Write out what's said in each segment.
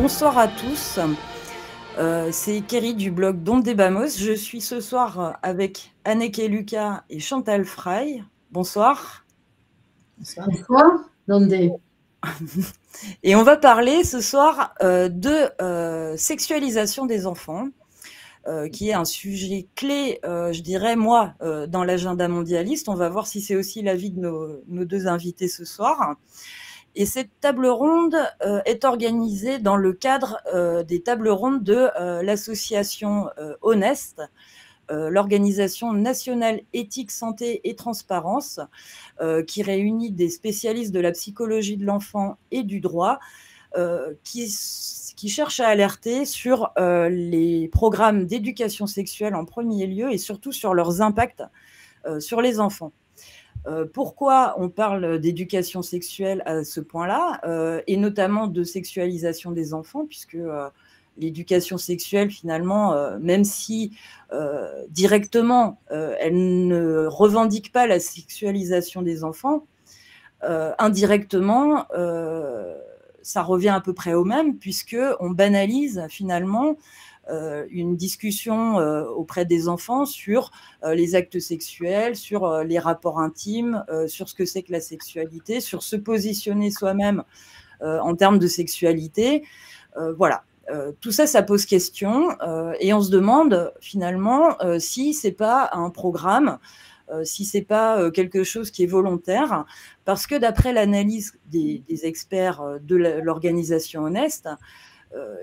Bonsoir à tous, c'est Kerry du blog Dondebamos. Je suis ce soir avec Anneke Lucas et Chantal Frey. Bonsoir. Bonsoir. Bonsoir. Donde. Et on va parler ce soir de sexualisation des enfants, qui est un sujet clé, je dirais, moi, dans l'agenda mondialiste. On va voir si c'est aussi l'avis de nos deux invités ce soir. Et cette table ronde est organisée dans le cadre des tables rondes de l'association Honest, l'organisation nationale éthique, santé et transparence, qui réunit des spécialistes de la psychologie de l'enfant et du droit, qui cherchent à alerter sur les programmes d'éducation sexuelle en premier lieu et surtout sur leurs impacts sur les enfants. Pourquoi on parle d'éducation sexuelle à ce point-là, et notamment de sexualisation des enfants, puisque l'éducation sexuelle, finalement, même si directement elle ne revendique pas la sexualisation des enfants, indirectement, ça revient à peu près au même, puisqu'on banalise finalement une discussion auprès des enfants sur les actes sexuels, sur les rapports intimes, sur ce que c'est que la sexualité, sur se positionner soi-même en termes de sexualité. Voilà. Tout ça, ça pose question et on se demande finalement si c'est pas un programme, si c'est pas quelque chose qui est volontaire, parce que d'après l'analyse des experts de l'organisation Honest,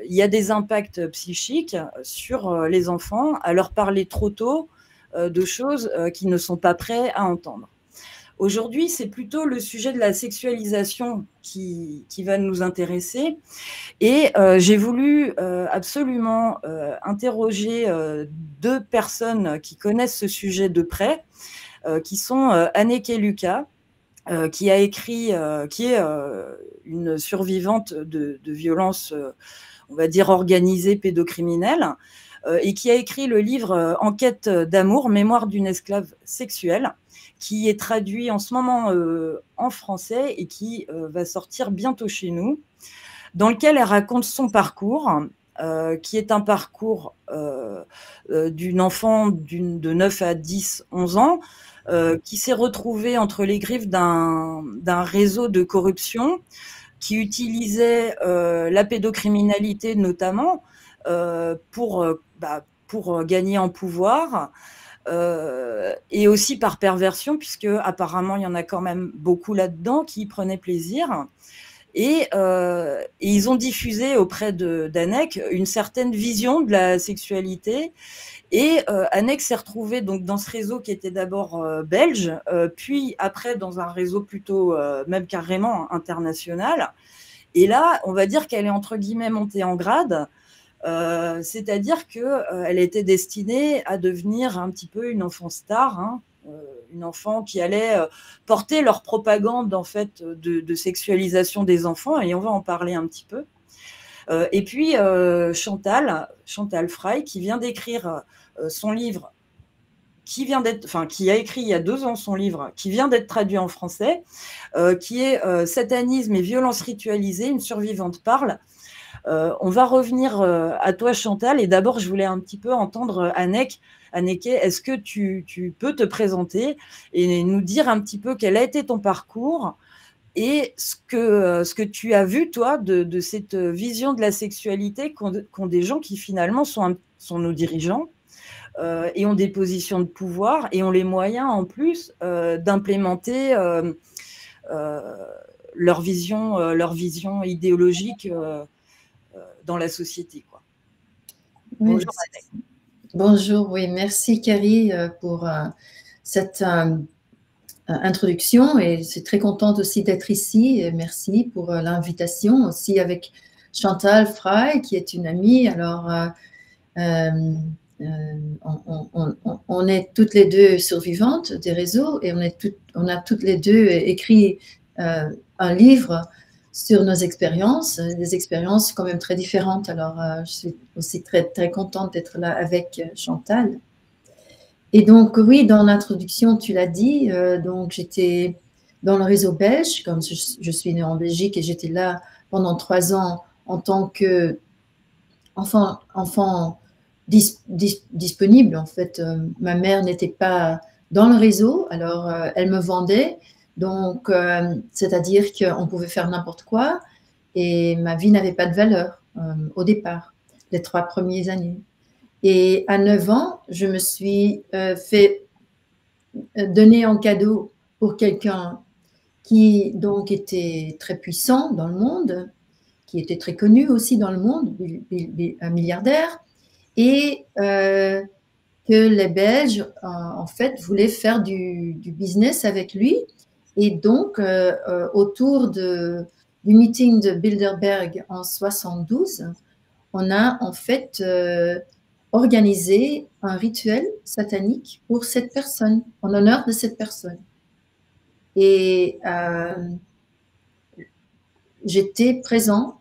il y a des impacts psychiques sur les enfants à leur parler trop tôt de choses qu'ils ne sont pas prêts à entendre. Aujourd'hui, c'est plutôt le sujet de la sexualisation qui va nous intéresser. Et j'ai voulu absolument interroger deux personnes qui connaissent ce sujet de près, qui sont Anneke Lucas, qui a écrit, qui est une survivante de violences, on va dire organisées pédocriminelles, et qui a écrit le livre Enquête d'amour, mémoire d'une esclave sexuelle, qui est traduit en ce moment en français et qui va sortir bientôt chez nous, dans lequel elle raconte son parcours, qui est un parcours d'une enfant de 9 à 10, 11 ans, qui s'est retrouvée entre les griffes d'un réseau de corruption qui utilisait la pédocriminalité notamment pour gagner en pouvoir, et aussi par perversion, puisque apparemment il y en a quand même beaucoup là-dedans qui y prenaient plaisir. Et ils ont diffusé auprès d'Anneke une certaine vision de la sexualité. Et Anneke s'est retrouvée donc dans ce réseau qui était d'abord belge, puis après dans un réseau plutôt même carrément international. Et là, on va dire qu'elle est entre guillemets montée en grade, c'est-à-dire qu'elle était destinée à devenir un petit peu une enfant star, hein, une enfant qui allait porter leur propagande en fait de sexualisation des enfants, et on va en parler un petit peu. Et puis Chantal Frey, qui vient d'écrire son livre, qui a écrit il y a 2 ans son livre, qui vient d'être traduit en français, qui est Satanisme et violence ritualisée, une survivante parle. On va revenir à toi, Chantal, et d'abord je voulais un petit peu entendre Anneke. Anneke, est-ce que tu peux te présenter et nous dire un petit peu quel a été ton parcours et ce que tu as vu, toi, de cette vision de la sexualité qu'ont des gens qui finalement sont nos dirigeants, et ont des positions de pouvoir et ont les moyens en plus d'implémenter leur vision idéologique dans la société, quoi. Oui, Bonjour Anneke. Bonjour, oui, merci Kerry pour cette introduction, et je suis très contente aussi d'être ici, et merci pour l'invitation aussi avec Chantal Frey qui est une amie. Alors on est toutes les deux survivantes des réseaux, et on a toutes les deux écrit un livre sur nos expériences, des expériences quand même très différentes. Alors, je suis aussi très, très contente d'être là avec Chantal. Et donc, oui, dans l'introduction, tu l'as dit, donc j'étais dans le réseau belge, comme je suis née en Belgique, et j'étais là pendant 3 ans en tant que enfant disponible. En fait, ma mère n'était pas dans le réseau, alors elle me vendait. Donc, c'est-à-dire qu'on pouvait faire n'importe quoi et ma vie n'avait pas de valeur au départ, les 3 premières années. Et à 9 ans, je me suis fait donner en cadeau pour quelqu'un qui donc était très puissant dans le monde, qui était très connu aussi dans le monde, un milliardaire, et que les Belges, en fait, voulaient faire du business avec lui. Et donc, autour du meeting de Bilderberg en 72, on a en fait organisé un rituel satanique pour cette personne, en honneur de cette personne. Et j'étais présent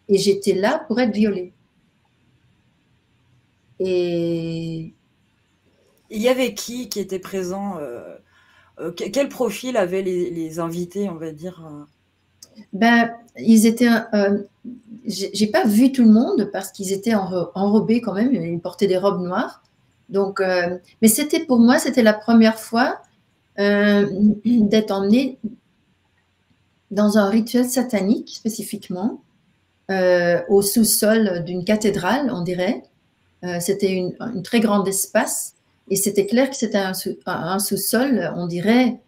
et j'étais là pour être violée. Et il y avait qui était présent quel profil avaient les invités, on va dire ben, ils étaient. J'ai pas vu tout le monde parce qu'ils étaient enrobés quand même. Ils portaient des robes noires. Donc, mais c'était pour moi, c'était la première fois d'être emmenée dans un rituel satanique spécifiquement au sous-sol d'une cathédrale, on dirait. C'était une très grande espace et c'était clair que c'était un sous-sol, on dirait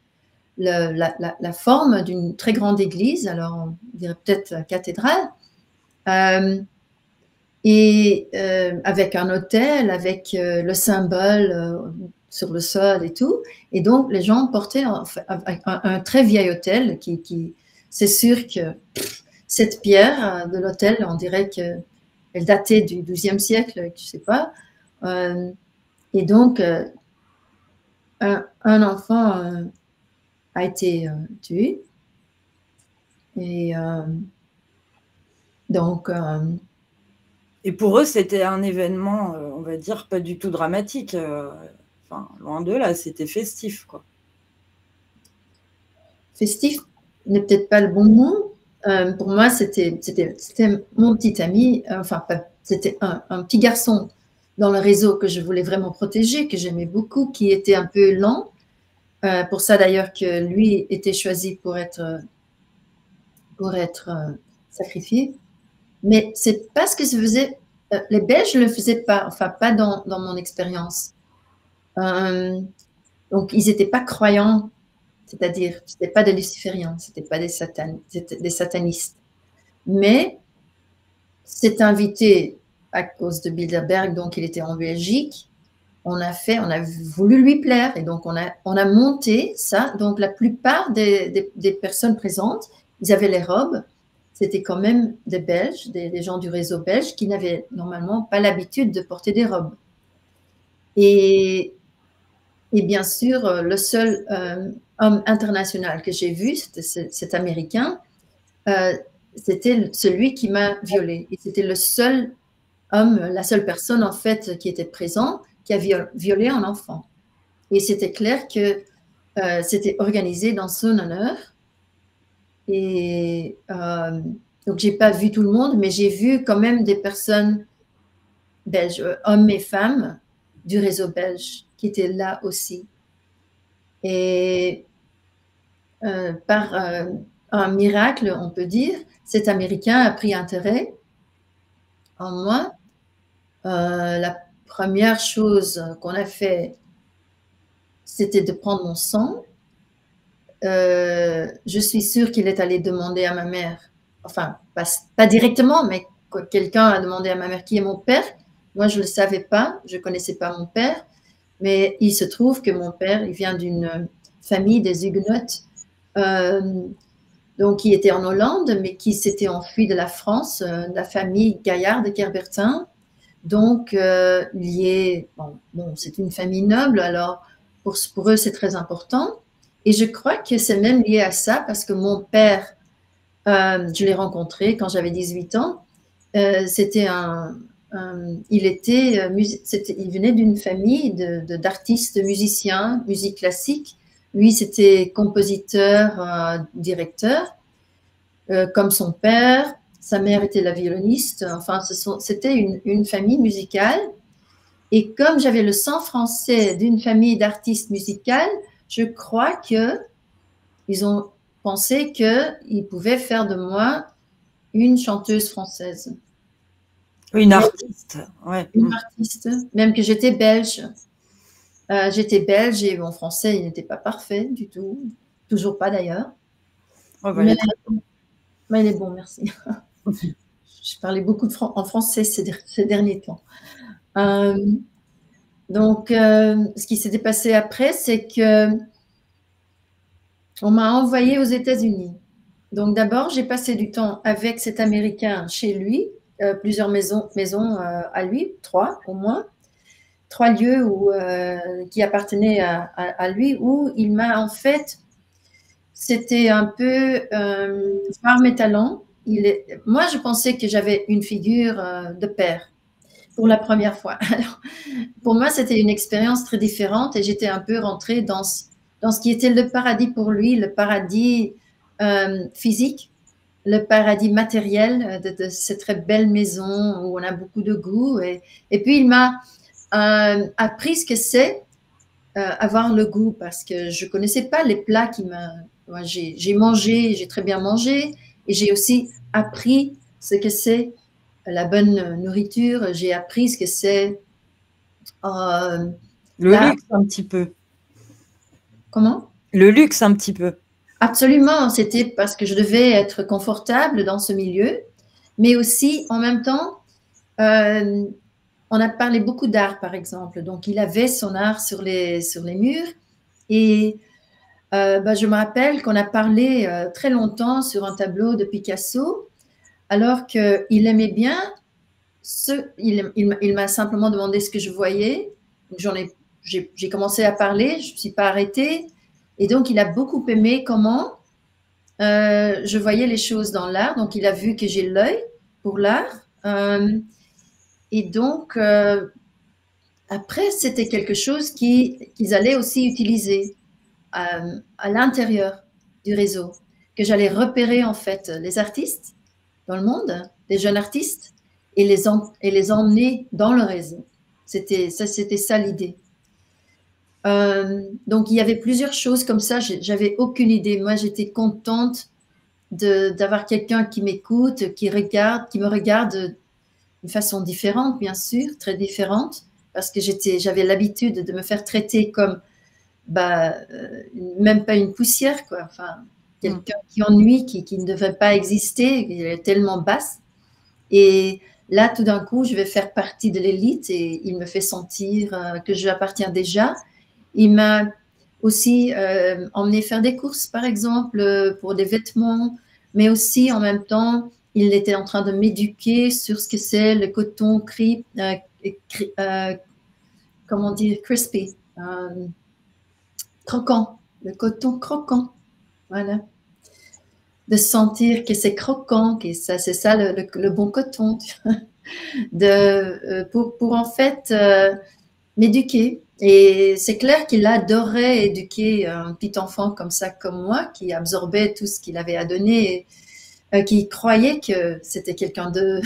la forme d'une très grande église, alors on dirait peut-être cathédrale, et avec un autel, avec le symbole sur le sol et tout. Et donc les gens portaient un très vieil autel qui c'est sûr que cette pierre de l'autel, on dirait qu'elle datait du XIIe siècle, je ne sais pas. Et donc, un enfant a été tué. Et donc... et pour eux, c'était un événement, on va dire, pas du tout dramatique. Enfin, loin de là, c'était festif, quoi. Festif n'est peut-être pas le bon mot. Pour moi, c'était mon petit ami, enfin, c'était un petit garçon dans le réseau que je voulais vraiment protéger, que j'aimais beaucoup, qui était un peu lent. Pour ça, d'ailleurs, que lui était choisi pour être sacrifié. Mais c'est pas ce que se faisait. Les Belges ne le faisaient pas, enfin, pas dans mon expérience. Donc, ils n'étaient pas croyants. C'est-à-dire, ce n'était pas des lucifériens, ce n'étaient pas des satanistes. Mais cet invité, à cause de Bilderberg, donc il était en Belgique, on a voulu lui plaire. Et donc, on a monté ça. Donc, la plupart des personnes présentes, ils avaient les robes. C'était quand même des Belges, des gens du réseau belge qui n'avaient normalement pas l'habitude de porter des robes. Et bien sûr, le seul homme international que j'ai vu, c'était cet Américain, c'était celui qui m'a violée. Et c'était le seul homme, la seule personne en fait qui était présent, qui a violé un enfant. Et c'était clair que c'était organisé dans son honneur. Et donc, j'ai pas vu tout le monde, mais j'ai vu quand même des personnes belges, hommes et femmes du réseau belge qui étaient là aussi. Et par un miracle, on peut dire, cet Américain a pris intérêt en moi. La première chose qu'on a fait, c'était de prendre mon sang. Je suis sûre qu'il est allé demander à ma mère, enfin, pas directement, mais quelqu'un a demandé à ma mère qui est mon père. Moi, je ne le savais pas, je ne connaissais pas mon père, mais il se trouve que mon père, il vient d'une famille des Huguenots, donc qui était en Hollande, mais qui s'était enfui de la France, de la famille Gaillard de Kerbertin. Donc, lié, bon, c'est une famille noble, alors pour eux, c'est très important. Et je crois que c'est même lié à ça, parce que mon père, je l'ai rencontré quand j'avais 18 ans, c'était il venait d'une famille d'artistes, musiciens, musique classique. Lui, c'était compositeur, directeur, comme son père. Sa mère était la violoniste. Enfin, c'était une famille musicale. Et comme j'avais le sang français d'une famille d'artistes musicales, je crois qu'ils ont pensé qu'ils pouvaient faire de moi une chanteuse française. Une artiste, ouais. Une artiste, même que j'étais belge. J'étais belge et mon français, il n'était pas parfait du tout. Toujours pas d'ailleurs. Oh, bah, mais il est bon, merci. Je parlais beaucoup en français ces derniers temps. Donc, ce qui s'était passé après, c'est que on m'a envoyée aux États-Unis. Donc, d'abord, j'ai passé du temps avec cet Américain chez lui, plusieurs maisons à lui, 3 au moins, 3 lieux qui appartenaient à lui, où il m'a en fait, c'était un peu par mes talents. Moi, je pensais que j'avais une figure de père pour la première fois. Alors, pour moi, c'était une expérience très différente et j'étais un peu rentrée dans ce qui était le paradis pour lui, le paradis physique, le paradis matériel de cette très belle maison où on a beaucoup de goût. Et puis, il m'a appris ce que c'est avoir le goût parce que je ne connaissais pas les plats Moi, j'ai mangé, j'ai très bien mangé et j'ai aussi appris ce que c'est la bonne nourriture. J'ai appris ce que c'est le luxe un petit peu. Comment? Le luxe un petit peu. Absolument, c'était parce que je devais être confortable dans ce milieu, mais aussi en même temps, on a parlé beaucoup d'art par exemple. Donc il avait son art sur les murs et je me rappelle qu'on a parlé très longtemps sur un tableau de Picasso, alors qu'il aimait bien il m'a simplement demandé ce que je voyais. J'ai commencé à parler, je ne me suis pas arrêtée. Et donc, il a beaucoup aimé comment je voyais les choses dans l'art. Donc, il a vu que j'ai l'œil pour l'art. Et donc, après, c'était quelque chose qu'ils allaient aussi utiliser à l'intérieur du réseau, que j'allais repérer en fait les artistes dans le monde, les jeunes artistes, et les emmener dans le réseau. C'était ça l'idée. Donc, il y avait plusieurs choses comme ça. J'avais aucune idée. Moi, j'étais contente d'avoir quelqu'un qui m'écoute, qui me regarde d'une façon différente, bien sûr, très différente, parce que j'avais l'habitude de me faire traiter comme même pas une poussière, quoi. Enfin, quelqu'un qui ennuie, qui ne devrait pas exister, qui est tellement basse. Et là, tout d'un coup, je vais faire partie de l'élite et il me fait sentir que je appartiens déjà. Il m'a aussi emmené faire des courses, par exemple, pour des vêtements, mais aussi en même temps, il était en train de m'éduquer sur ce que c'est le coton comment dire, crispy, croquant, le coton croquant, voilà. De sentir que c'est croquant, que ça, c'est ça le bon coton, pour en fait m'éduquer. Et c'est clair qu'il adorait éduquer un petit enfant comme ça, comme moi, qui absorbait tout ce qu'il avait à donner, qui croyait que c'était quelqu'un de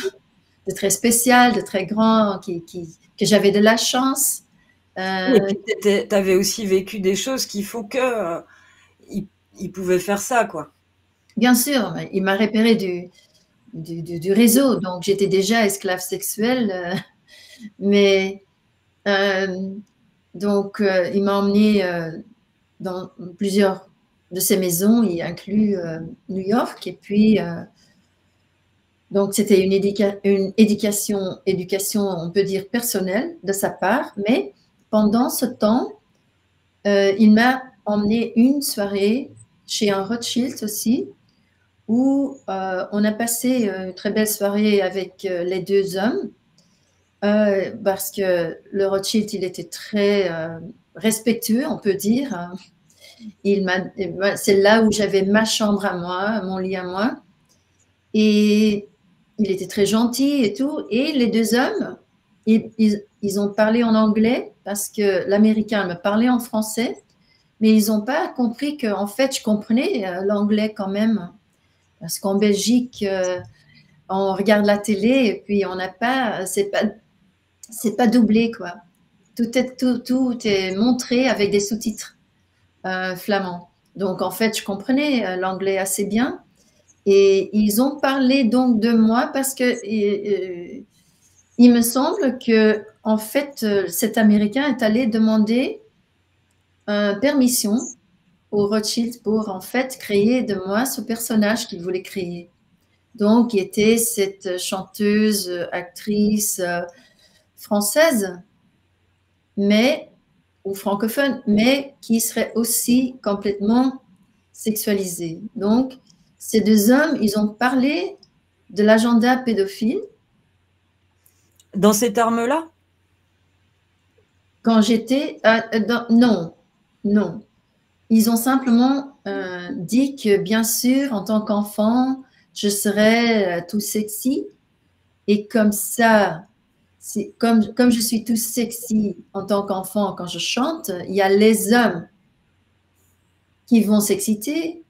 très spécial, de très grand, que j'avais de la chance. Et puis, tu avais aussi vécu des choses qui font que il pouvait faire ça, quoi. Bien sûr, il m'a repéré du réseau, donc j'étais déjà esclave sexuelle, mais donc il m'a emmenée dans plusieurs de ses maisons, y inclut New York, et puis donc c'était une éducation, on peut dire personnelle de sa part, mais pendant ce temps, il m'a emmené une soirée chez un Rothschild aussi, où on a passé une très belle soirée avec les 2 hommes, parce que le Rothschild, il était très respectueux, on peut dire. C'est là où j'avais ma chambre à moi, mon lit à moi. Et il était très gentil et tout. Et les 2 hommes, ils ont parlé en anglais parce que l'Américain me parlait en français, mais ils n'ont pas compris qu'en fait, je comprenais l'anglais quand même. Parce qu'en Belgique, on regarde la télé et puis on n'a pas, c'est pas doublé, quoi. Tout est montré avec des sous-titres flamands. Donc, en fait, je comprenais l'anglais assez bien. Et ils ont parlé donc de moi parce que il me semble que, en fait, cet Américain est allé demander permission au Rothschild pour, en fait, créer de moi ce personnage qu'il voulait créer. Donc, qui était cette chanteuse, actrice française, mais, ou francophone, mais qui serait aussi complètement sexualisée. Donc, ces deux hommes, ils ont parlé de l'agenda pédophile. Dans ces termes-là? Quand j'étais... non, non. Ils ont simplement dit que, bien sûr, en tant qu'enfant, je serais tout sexy. Et comme ça, comme je suis tout sexy en tant qu'enfant quand je chante, il y a les hommes qui vont s'exciter.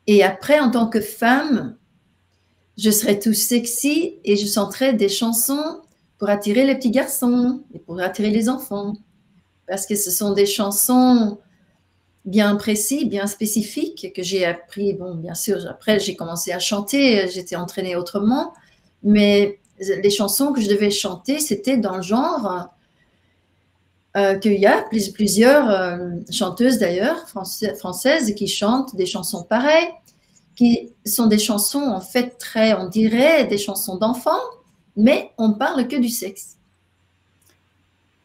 Et après, en tant que femme, je serais tout sexy et je chanterais des chansons pour attirer les petits garçons et pour attirer les enfants. Parce que ce sont des chansons bien précises, bien spécifiques que j'ai appris. Bon, bien sûr, après, j'ai commencé à chanter, j'étais entraînée autrement. Mais les chansons que je devais chanter, c'était dans le genre qu'il y a plusieurs chanteuses d'ailleurs, françaises, qui chantent des chansons pareilles, qui sont des chansons en fait très, on dirait, des chansons d'enfants, mais on parle que du sexe.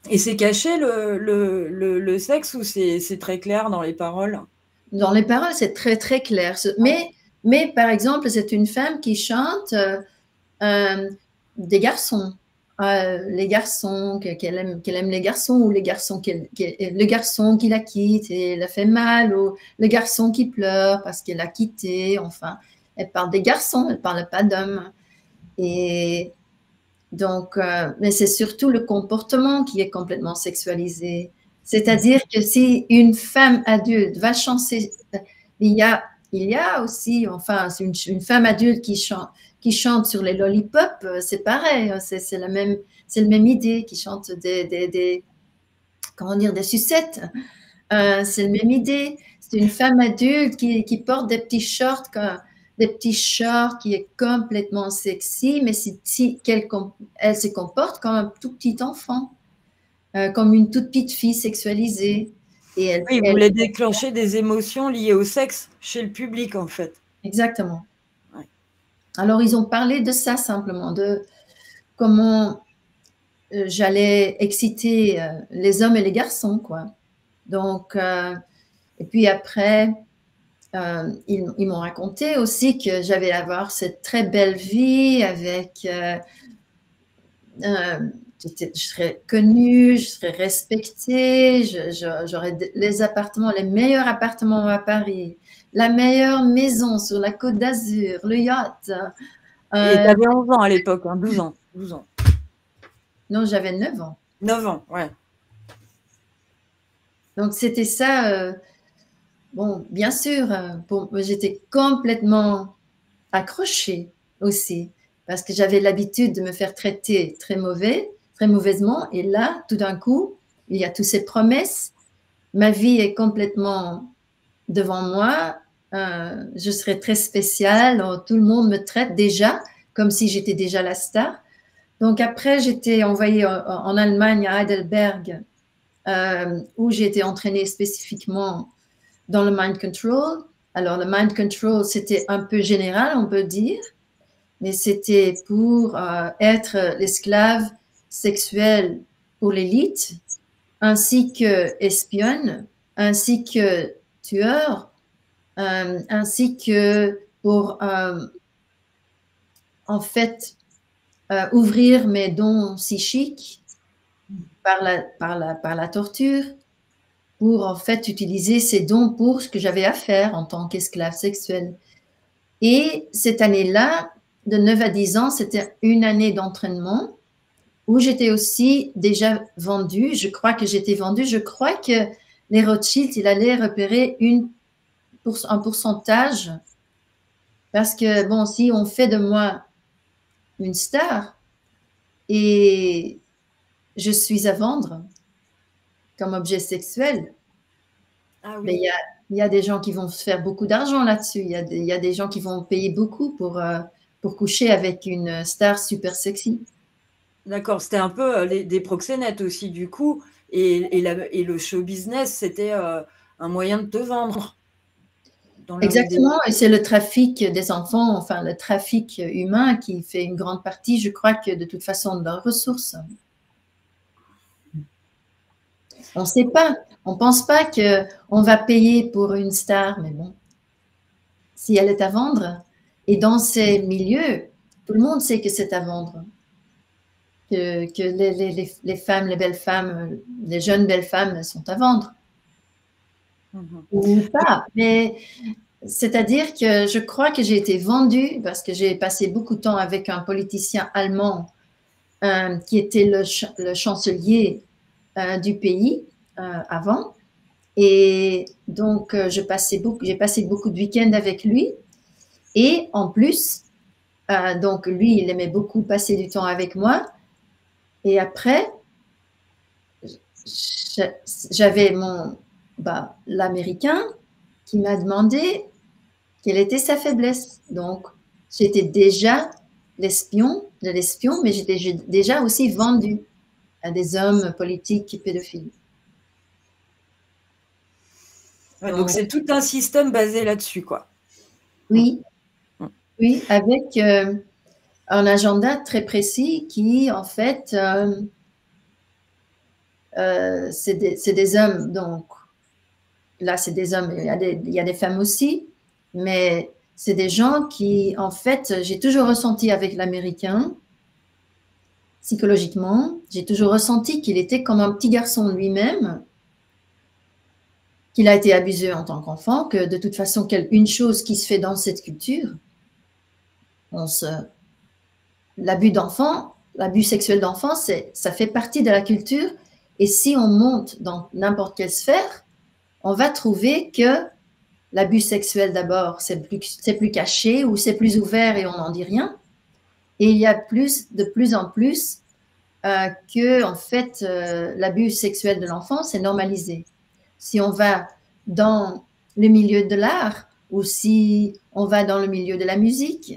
Et c'est caché le sexe ou c'est très clair dans les paroles? Dans les paroles, c'est très très clair. Mais par exemple, c'est une femme qui chante des garçons. Les garçons, qu'elle aime les garçons, ou les garçons le garçon qui la quitte et elle a fait mal, ou le garçon qui pleure parce qu'elle a quitté. Enfin, elle parle des garçons, elle ne parle pas d'hommes. Et donc, mais c'est surtout le comportement qui est complètement sexualisé. C'est-à-dire que si une femme adulte va chanter, il y a aussi, enfin, une femme adulte qui chante sur les lollipops, c'est pareil, c'est la même idée, qui chante comment dire, des sucettes. C'est la même idée. C'est une femme adulte qui porte des petits shorts, qui est complètement sexy, mais elle se comporte comme un tout petit enfant, comme une toute petite fille sexualisée. Et Oui, il voulait déclencher des émotions liées au sexe chez le public, en fait. Exactement. Ouais. Alors, ils ont parlé de ça simplement, de comment j'allais exciter les hommes et les garçons, quoi. Donc, et puis après, ils m'ont raconté aussi que j'allais avoir cette très belle vie avec... je serais connue, je serais respectée, j'aurais les meilleurs appartements à Paris, la meilleure maison sur la Côte d'Azur, le yacht. Et tu avais 11 ans à l'époque, hein, 12 ans. Non, j'avais 9 ans. 9 ans, ouais. Donc, c'était ça. Bon, bien sûr, j'étais complètement accrochée aussi, parce que j'avais l'habitude de me faire traiter très mauvaisement. Et là, tout d'un coup, il y a toutes ces promesses. Ma vie est complètement devant moi. Je serai très spéciale. Tout le monde me traite déjà comme si j'étais déjà la star. Donc après, j'étais envoyée en Allemagne, à Heidelberg, où j'ai été entraînée spécifiquement dans le mind control. Alors, le mind control, c'était un peu général, on peut dire, mais c'était pour être l'esclave sexuel pour l'élite, ainsi que espionne, ainsi que tueur, ainsi que pour, en fait, ouvrir mes dons psychiques par la torture, pour en fait utiliser ces dons pour ce que j'avais à faire en tant qu'esclave sexuelle. Et cette année-là, de 9 à 10 ans, c'était une année d'entraînement où j'étais aussi déjà vendue. Je crois que j'étais vendue. Je crois que les Rothschild, il allait repérer un pourcentage parce que, bon, si on fait de moi une star et je suis à vendre comme objet sexuel, Ah mais oui. il y a des gens qui vont se faire beaucoup d'argent là-dessus. Il y a des gens qui vont payer beaucoup pour coucher avec une star super sexy. D'accord, c'était un peu des proxénètes aussi, du coup. Et le show business, c'était un moyen de te vendre dans leur idée. Exactement, et c'est le trafic des enfants, enfin le trafic humain qui fait une grande partie, je crois que de toute façon, de leurs ressources. On ne sait pas, on ne pense pas qu'on va payer pour une star, mais bon, si elle est à vendre, et dans ces milieux, tout le monde sait que c'est à vendre, que les femmes, les belles femmes, les jeunes belles femmes sont à vendre, ou pas, mais c'est-à-dire que je crois que j'ai été vendue parce que j'ai passé beaucoup de temps avec un politicien allemand qui était le chancelier du pays avant. Et donc, j'ai passé beaucoup de week-ends avec lui. Et en plus, donc lui, il aimait beaucoup passer du temps avec moi. Et après, j'avais l'Américain qui m'a demandé quelle était sa faiblesse. Donc, j'étais déjà de l'espion, mais j'étais déjà aussi vendue à des hommes politiques pédophiles. Ouais, donc Donc, c'est tout un système basé là-dessus, quoi. oui, Mm. oui, avec un agenda très précis qui, en fait, c'est des hommes. Donc, là, c'est des hommes, il y a des femmes aussi, mais c'est des gens qui, en fait, j'ai toujours ressenti avec l'Américain, psychologiquement, j'ai toujours ressenti qu'il était comme un petit garçon lui-même, qu'il a été abusé en tant qu'enfant, que de toute façon, une chose qui se fait dans cette culture, l'abus sexuel d'enfant, ça fait partie de la culture. Et si on monte dans n'importe quelle sphère, on va trouver que l'abus sexuel d'abord, c'est plus caché ou c'est plus ouvert et on n'en dit rien. Et il y a de plus en plus que, en fait, l'abus sexuel de l'enfant, c'est normalisé. Si on va dans le milieu de l'art ou si on va dans le milieu de la musique,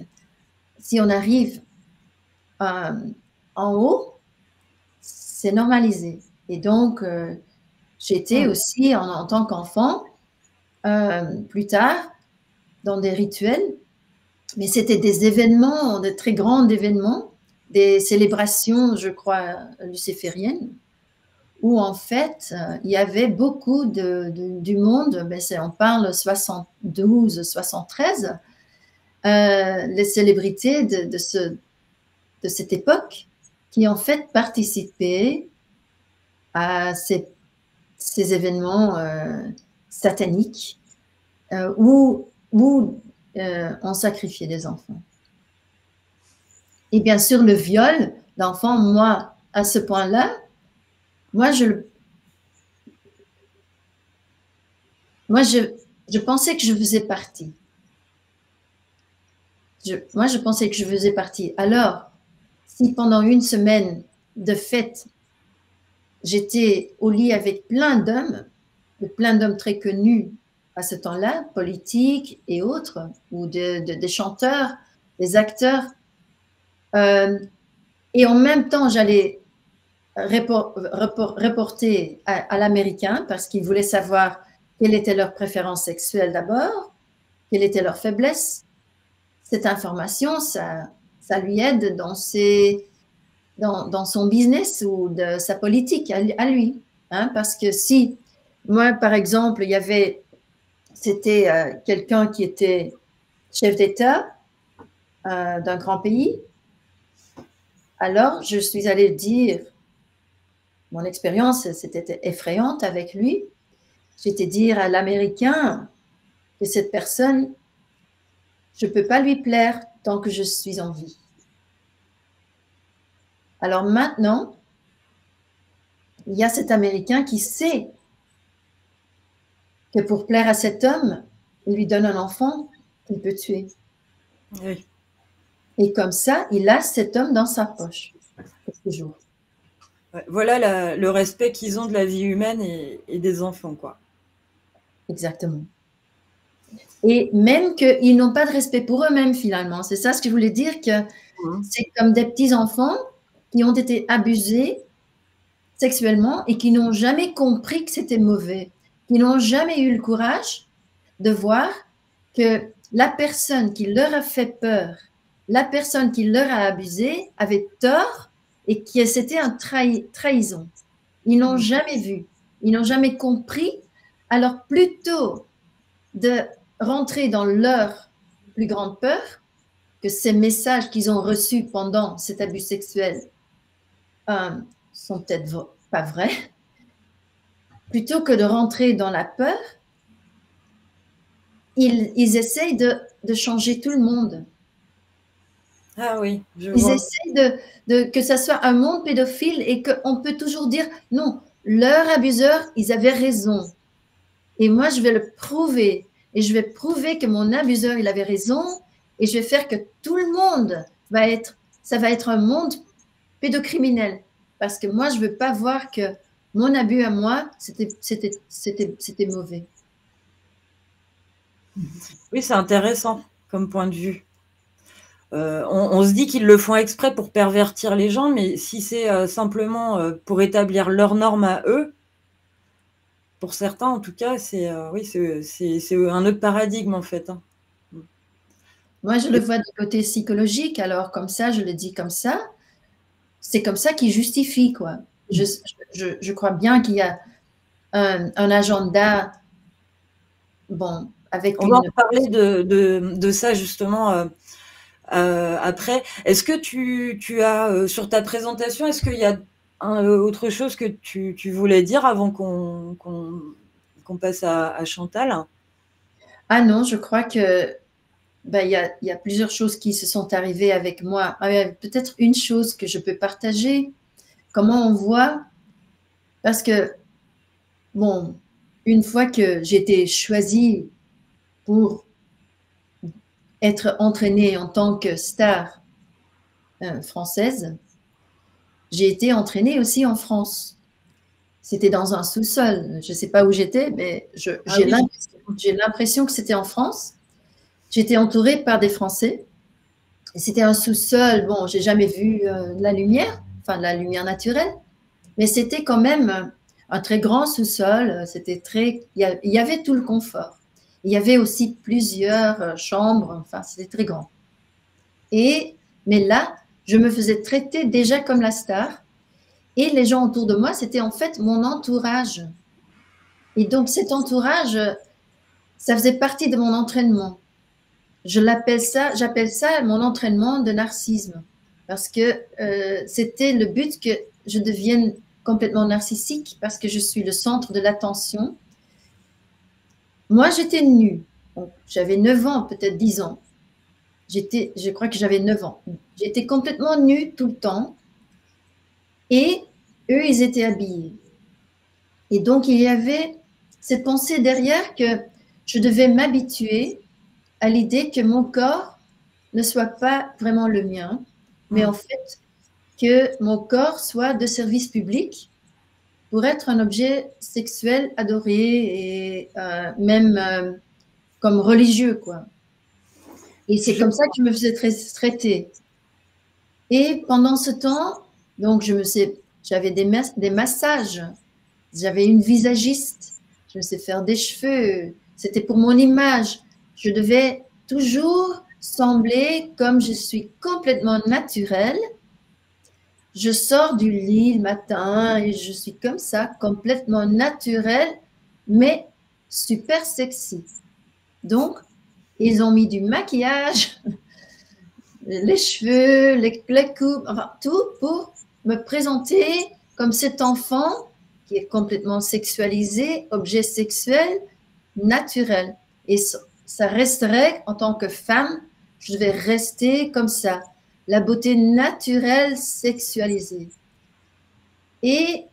si on arrive en haut, c'est normalisé. Et donc, j'étais Mm. aussi, en tant qu'enfant, plus tard, dans des rituels, mais c'était des événements, de très grands événements, des célébrations, je crois, lucifériennes, où en fait, il y avait beaucoup du monde, mais on parle 72, 73, les célébrités de cette époque qui en fait participaient à ces événements sataniques où on sacrifiait des enfants. Et bien sûr, le viol d'enfants, moi, à ce point-là, moi, je pensais que je faisais partie. Moi, je pensais que je faisais partie. Alors, si pendant une semaine de fête, j'étais au lit avec plein d'hommes très connus à ce temps-là, politiques et autres, ou des chanteurs, des acteurs, et en même temps, j'allais reporter à l'Américain parce qu'il voulait savoir quelle était leur préférence sexuelle d'abord, quelle était leur faiblesse. Cette information, ça lui aide dans son business ou de sa politique à lui. Hein, parce que si, moi, par exemple, c'était quelqu'un qui était chef d'État d'un grand pays, alors je suis allée dire, mon expérience, c'était effrayante avec lui, j'étais dire à l'Américain que cette personne, je ne peux pas lui plaire tant que je suis en vie. Alors maintenant, il y a cet Américain qui sait que pour plaire à cet homme, il lui donne un enfant qu'il peut tuer. Oui. Et comme ça, il a cet homme dans sa poche, toujours. Voilà le respect qu'ils ont de la vie humaine et des enfants, quoi. Exactement. Et même qu'ils n'ont pas de respect pour eux-mêmes, finalement. C'est ça ce que je voulais dire, que c'est comme des petits-enfants qui ont été abusés sexuellement et qui n'ont jamais compris que c'était mauvais, qui n'ont jamais eu le courage de voir que la personne qui leur a fait peur, la personne qui leur a abusé avait tort et que c'était une trahison. Ils n'ont jamais vu, ils n'ont jamais compris. Alors plutôt de rentrer dans leur plus grande peur, que ces messages qu'ils ont reçus pendant cet abus sexuel sont peut-être pas vrais, plutôt que de rentrer dans la peur, ils essayent de changer tout le monde. Ah oui, je Ils vois. essayent que ça soit un monde pédophile et qu'on peut toujours dire non, leurs abuseurs, ils avaient raison. Et moi, je vais le prouver. Et je vais prouver que mon abuseur, il avait raison. Et je vais faire que tout le monde ça va être un monde pédocriminel. Parce que moi, je ne veux pas voir que mon abus à moi, c'était mauvais. Oui, c'est intéressant comme point de vue. On se dit qu'ils le font exprès pour pervertir les gens, mais si c'est simplement pour établir leurs normes à eux, pour certains en tout cas, c'est oui, c'est un autre paradigme en fait. Hein. Moi, je le vois du côté psychologique, alors comme ça, je le dis comme ça. C'est comme ça qu'ils justifient, quoi. Je crois bien qu'il y a un agenda, bon, avec On va en parler de ça justement après. Est-ce que tu as, sur ta présentation, est-ce qu'il y a autre chose que tu voulais dire avant qu'on passe à Chantal? Ah non, je crois que ben, il y a plusieurs choses qui se sont arrivées avec moi. Peut-être une chose que je peux partager, comment on voit, parce que, bon, une fois que j'ai été choisie pour être entraînée en tant que star française, j'ai été entraînée aussi en France. C'était dans un sous-sol. Je ne sais pas où j'étais, mais j'ai l'impression que c'était en France. J'étais entourée par des Français. C'était un sous-sol. Bon, j'ai jamais vu la lumière, enfin la lumière naturelle, mais c'était quand même un très grand sous-sol. Il y avait tout le confort. Il y avait aussi plusieurs chambres. Enfin, c'était très grand. Mais là, je me faisais traiter déjà comme la star. Et les gens autour de moi, c'était en fait mon entourage. Et donc, cet entourage, ça faisait partie de mon entraînement. J'appelle ça mon entraînement de narcissisme. Parce que c'était le but que je devienne complètement narcissique, parce que je suis le centre de l'attention. Moi, j'étais nue. J'avais 9 ans, peut-être 10 ans. Je crois que j'avais 9 ans. J'étais complètement nue tout le temps. Et eux, ils étaient habillés. Et donc, il y avait cette pensée derrière que je devais m'habituer à l'idée que mon corps ne soit pas vraiment le mien, mais en fait, que mon corps soit de service public pour être un objet sexuel adoré et même comme religieux, quoi. Et c'est comme ça que je me faisais traiter. Et pendant ce temps, donc, j'avais des massages. J'avais une visagiste, je me sais faire des cheveux, c'était pour mon image. Je devais toujours sembler comme je suis complètement naturelle. Je sors du lit le matin et je suis comme ça, complètement naturelle, mais super sexy. Donc, ils ont mis du maquillage, les cheveux, les coupes, enfin tout pour me présenter comme cet enfant qui est complètement sexualisé, objet sexuel, naturel. Et ça resterait, en tant que femme, je devais rester comme ça, la beauté naturelle sexualisée. Et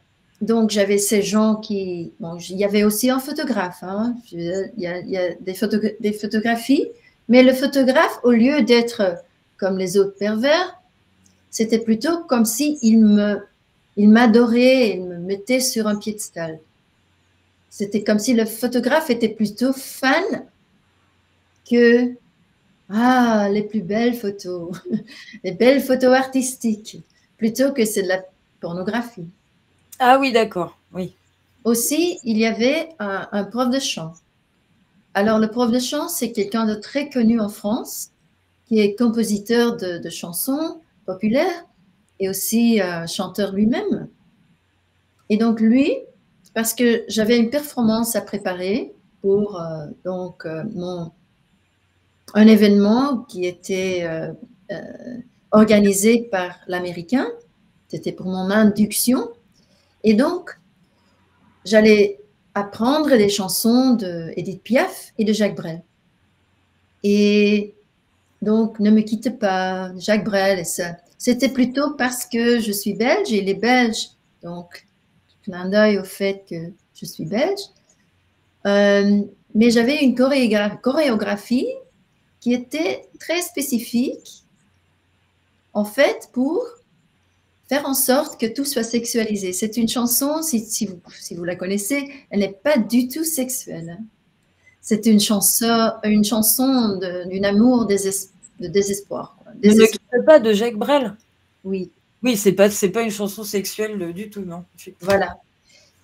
donc, j'avais ces gens qui... Bon, il y avait aussi un photographe, hein. Il y a des photographies, mais le photographe, au lieu d'être comme les autres pervers. C'était plutôt comme si il m'adorait, il me mettait sur un piédestal. C'était comme si le photographe était plutôt fan que les plus belles photos, les belles photos artistiques, plutôt que c'est de la pornographie. Ah oui, d'accord, oui. Aussi, il y avait un prof de chant. Alors, le prof de chant, c'est quelqu'un de très connu en France, qui est compositeur de chansons populaires et aussi chanteur lui-même. Et donc, lui, parce que j'avais une performance à préparer pour un événement qui était organisé par l'Américain. C'était pour mon induction. Et donc, j'allais apprendre les chansons d'Édith Piaf et de Jacques Brel. Et donc, Ne me quitte pas, Jacques Brel et ça. C'était plutôt parce que je suis belge et les Belges, donc, clin d'œil au fait que je suis belge. Mais j'avais une chorégraphie qui était très spécifique, en fait, pour faire en sorte que tout soit sexualisé. C'est une chanson, si vous la connaissez, elle n'est pas du tout sexuelle. C'est une chanson d'un amour de désespoir. Ne me quitte pas de Jacques Brel. Oui. Oui, c'est pas une chanson sexuelle du tout, non. Voilà.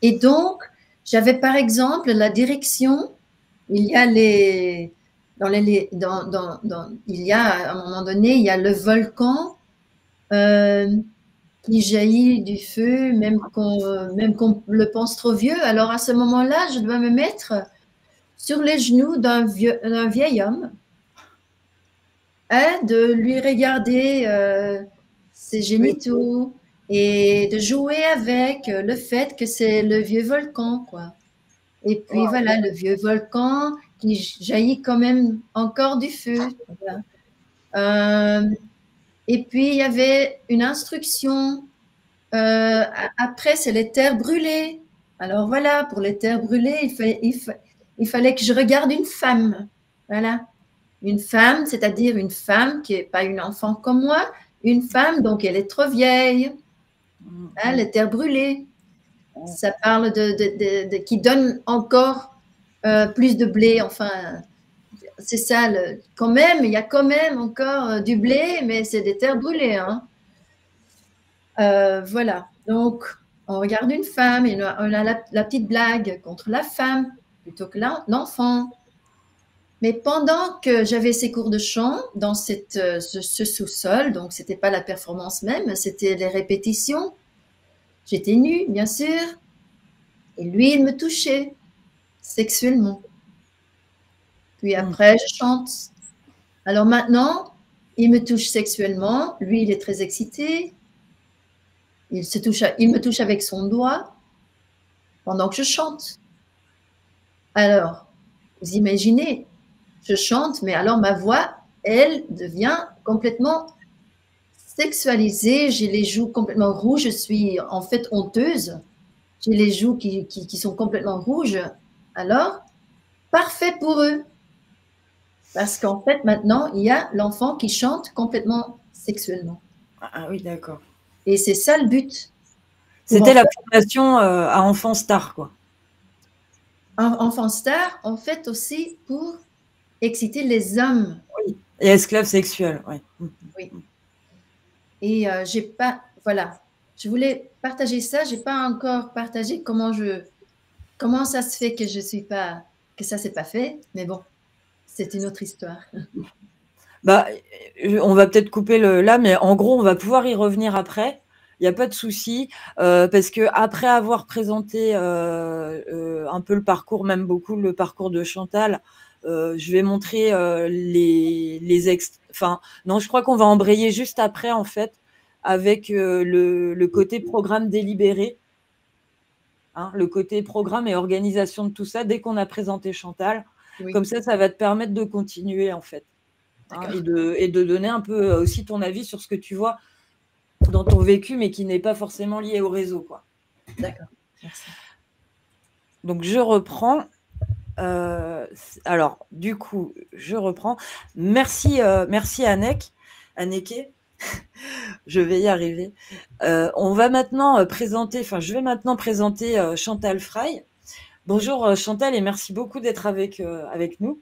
Et donc, j'avais par exemple la direction, il y a il y a à un moment donné, il y a le volcan qui jaillit du feu, même qu'on le pense trop vieux. Alors à ce moment-là, je dois me mettre sur les genoux d'un vieil homme, de lui regarder ses génitaux et de jouer avec le fait que c'est le vieux volcan, quoi. Et puis voilà, le vieux volcan qui jaillit quand même encore du feu. Voilà. Et puis il y avait une instruction. Après, c'est les terres brûlées. Alors voilà, pour les terres brûlées, il fallait que je regarde une femme. Voilà. Une femme, c'est-à-dire une femme qui n'est pas une enfant comme moi, une femme, donc elle est trop vieille. Hein, les terres brûlées. Ça parle qui donne encore plus de blé. Enfin, c'est ça. Quand même, il y a quand même encore du blé, mais c'est des terres brûlées. Hein. Voilà. Donc, on regarde une femme et on a la petite blague contre la femme plutôt que l'enfant. Mais pendant que j'avais ces cours de chant dans ce sous-sol, donc c'était pas la performance même, c'était les répétitions, j'étais nue, bien sûr, et lui, il me touchait sexuellement. Puis après, je chante. Alors maintenant, il me touche sexuellement, lui, il est très excité, il me touche avec son doigt pendant que je chante. Alors, vous imaginez, je chante, mais alors ma voix, elle devient complètement sexualisée. J'ai les joues complètement rouges. Je suis en fait honteuse. J'ai les joues qui sont complètement rouges. Alors, parfait pour eux. Parce qu'en fait, maintenant, il y a l'enfant qui chante complètement sexuellement. Ah oui, d'accord. Et c'est ça le but. C'était la formation à enfant star, quoi. Enfant star, en fait, aussi pour exciter les hommes. Oui, et esclaves sexuels, oui. Oui. Et j'ai pas, voilà, je voulais partager ça. J'ai pas encore partagé comment ça se fait que ça s'est pas fait. Mais bon, c'est une autre histoire. Bah, on va peut-être couper là, mais en gros, on va pouvoir y revenir après. Il n'y a pas de souci, parce que après avoir présenté un peu le parcours, même beaucoup le parcours de Chantal, je vais montrer enfin, non, je crois qu'on va embrayer juste après, en fait, avec le côté programme délibéré, hein, le côté programme et organisation de tout ça, dès qu'on a présenté Chantal. Oui. Comme ça va te permettre de continuer, en fait, hein, et de donner un peu aussi ton avis sur ce que tu vois dans ton vécu, mais qui n'est pas forcément lié au réseau, quoi. D'accord, merci. Donc, je reprends. Alors, du coup, je reprends. Merci, merci Annek. Anneke, je vais y arriver. On va maintenant présenter, enfin, je vais maintenant présenter Chantal Frey. Bonjour Chantal et merci beaucoup d'être avec nous.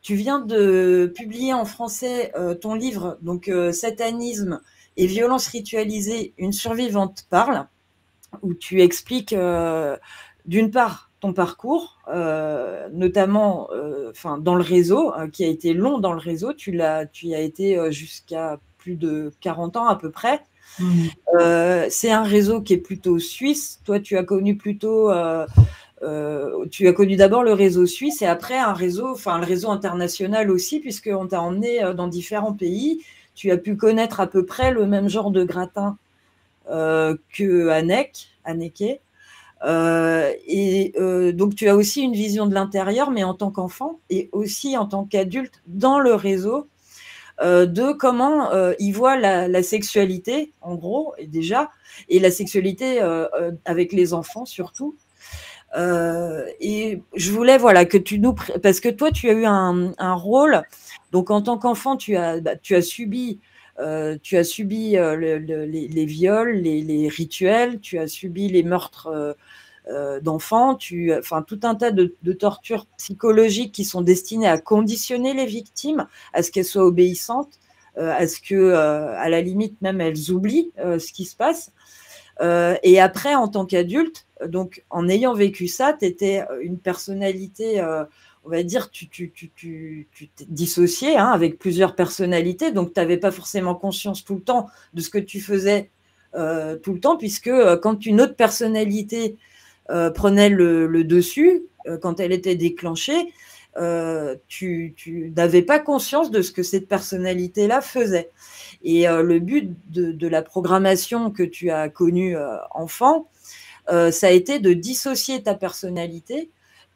Tu viens de publier en français ton livre, donc Satanisme et violence ritualisée, une survivante parle, où tu expliques d'une part ton parcours, notamment dans le réseau, qui a été long dans le réseau. Tu y as été jusqu'à plus de 40 ans à peu près. C'est un réseau qui est plutôt suisse. Toi, tu as connu plutôt... tu as connu d'abord le réseau suisse et après le réseau international aussi, puisqu'on t'a emmené dans différents pays. Tu as pu connaître à peu près le même genre de gratin que Anneke. Donc, tu as aussi une vision de l'intérieur, mais en tant qu'enfant et aussi en tant qu'adulte dans le réseau, de comment ils voient la sexualité, en gros, et la sexualité avec les enfants surtout. Et je voulais, que parce que toi, tu as eu un rôle. Donc, en tant qu'enfant, tu as subi, les viols, les rituels, tu as subi les meurtres d'enfants, tout un tas de tortures psychologiques qui sont destinées à conditionner les victimes, à ce qu'elles soient obéissantes, à ce que, à la limite, même elles oublient ce qui se passe. Et après, en tant qu'adulte, donc en ayant vécu ça, tu étais une personnalité, on va dire, tu t'es dissocié avec plusieurs personnalités, donc tu n'avais pas forcément conscience tout le temps de ce que tu faisais tout le temps, puisque quand une autre personnalité prenait le dessus, quand elle était déclenchée, tu n'avais pas conscience de ce que cette personnalité-là faisait. Et le but de la programmation que tu as connue enfant, ça a été de dissocier ta personnalité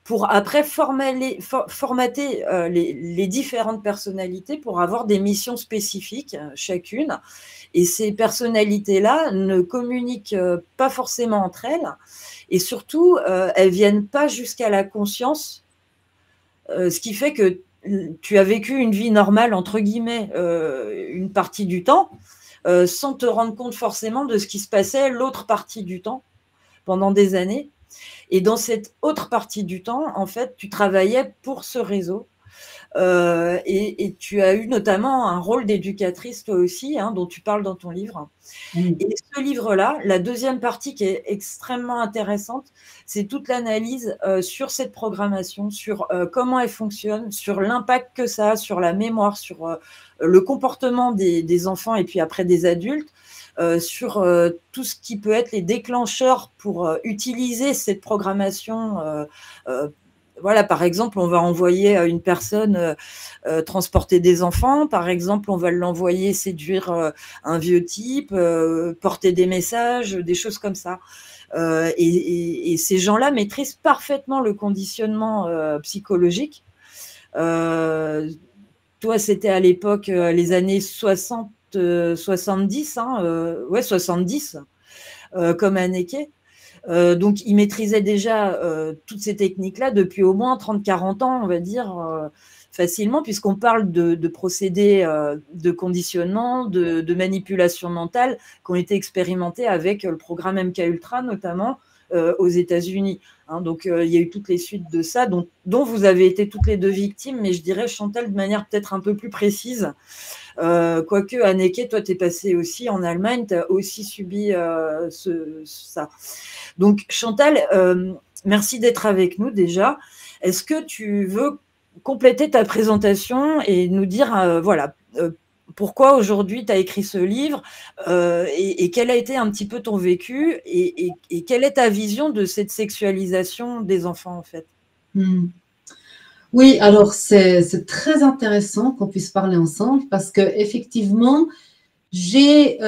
pour après formater les différentes personnalités pour avoir des missions spécifiques chacune. Et ces personnalités-là ne communiquent pas forcément entre elles. Et surtout, elles ne viennent pas jusqu'à la conscience, ce qui fait que tu as vécu une vie normale, entre guillemets, une partie du temps, sans te rendre compte forcément de ce qui se passait l'autre partie du temps, pendant des années. Et dans cette autre partie du temps, en fait, tu travaillais pour ce réseau. Et tu as eu notamment un rôle d'éducatrice, toi aussi, dont tu parles dans ton livre. Et ce livre-là, la deuxième partie qui est extrêmement intéressante, c'est toute l'analyse sur cette programmation, sur comment elle fonctionne, sur l'impact que ça a sur la mémoire, sur le comportement des enfants et puis après des adultes, sur tout ce qui peut être les déclencheurs pour utiliser cette programmation. Voilà, par exemple, on va envoyer une personne transporter des enfants. Par exemple, on va l'envoyer séduire un vieux type, porter des messages, des choses comme ça. Et ces gens-là maîtrisent parfaitement le conditionnement psychologique. Toi, c'était à l'époque les années 60, 70, 70, comme Anneke. Donc, il maîtrisait déjà toutes ces techniques-là depuis au moins 30-40 ans, on va dire, facilement, puisqu'on parle de procédés de conditionnement, de manipulation mentale qui ont été expérimentés avec le programme MKUltra, notamment aux États-Unis. Donc, il y a eu toutes les suites de ça, dont vous avez été toutes les deux victimes, mais je dirais, Chantal, de manière peut-être un peu plus précise. Quoique, Anneke, toi, tu es passée aussi en Allemagne, tu as aussi subi ça. Donc, Chantal, merci d'être avec nous déjà. Est-ce que tu veux compléter ta présentation et nous dire, pourquoi aujourd'hui tu as écrit ce livre et quel a été un petit peu ton vécu et quelle est ta vision de cette sexualisation des enfants, en fait? Oui, alors c'est très intéressant qu'on puisse parler ensemble parce que effectivement, j'ai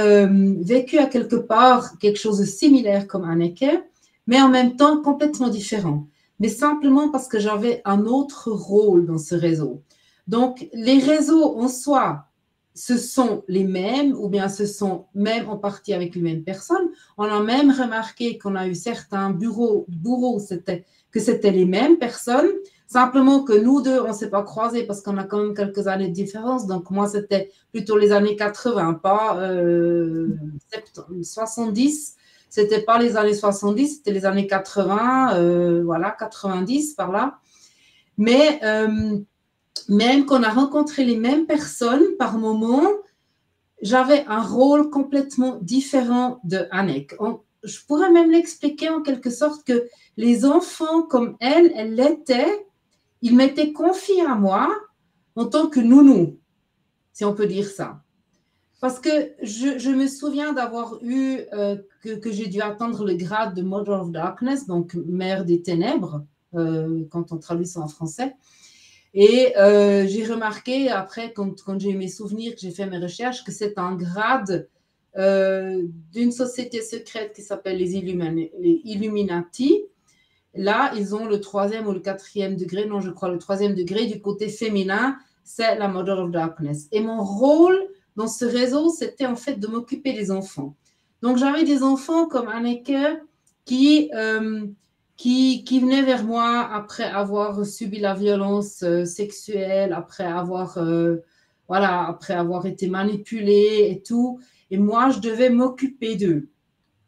vécu à quelque part quelque chose de similaire comme Anneke, mais en même temps complètement différent. Mais simplement parce que j'avais un autre rôle dans ce réseau. Donc, les réseaux en soi, ce sont les mêmes, ou bien ce sont même en partie avec les mêmes personnes. On a même remarqué qu'on a eu certains bourreaux, que c'était les mêmes personnes. Simplement que nous deux, on ne s'est pas croisés parce qu'on a quand même quelques années de différence. Donc, moi, c'était plutôt les années 80, pas 70. C'était pas les années 70, c'était les années 80, voilà, 90 par là. Mais même qu'on a rencontré les mêmes personnes par moment, j'avais un rôle complètement différent de Annick. Je pourrais même l'expliquer en quelque sorte que les enfants comme elle l'était, ils m'étaient confiés à moi en tant que nounou, si on peut dire ça. Parce que je me souviens d'avoir eu, que j'ai dû atteindre le grade de Mother of Darkness, donc mère des ténèbres, quand on traduit ça en français. Et j'ai remarqué après, quand j'ai eu mes souvenirs, que j'ai fait mes recherches, que c'est un grade d'une société secrète qui s'appelle les Illuminati. Là, ils ont le 3e ou le 4e degré, non, je crois le 3e degré du côté féminin, c'est la Mother of Darkness. Et mon rôle dans ce réseau, c'était en fait de m'occuper des enfants. Donc, j'avais des enfants comme Anneke qui venaient vers moi après avoir subi la violence sexuelle, après avoir été manipulée et tout. Et moi, je devais m'occuper d'eux.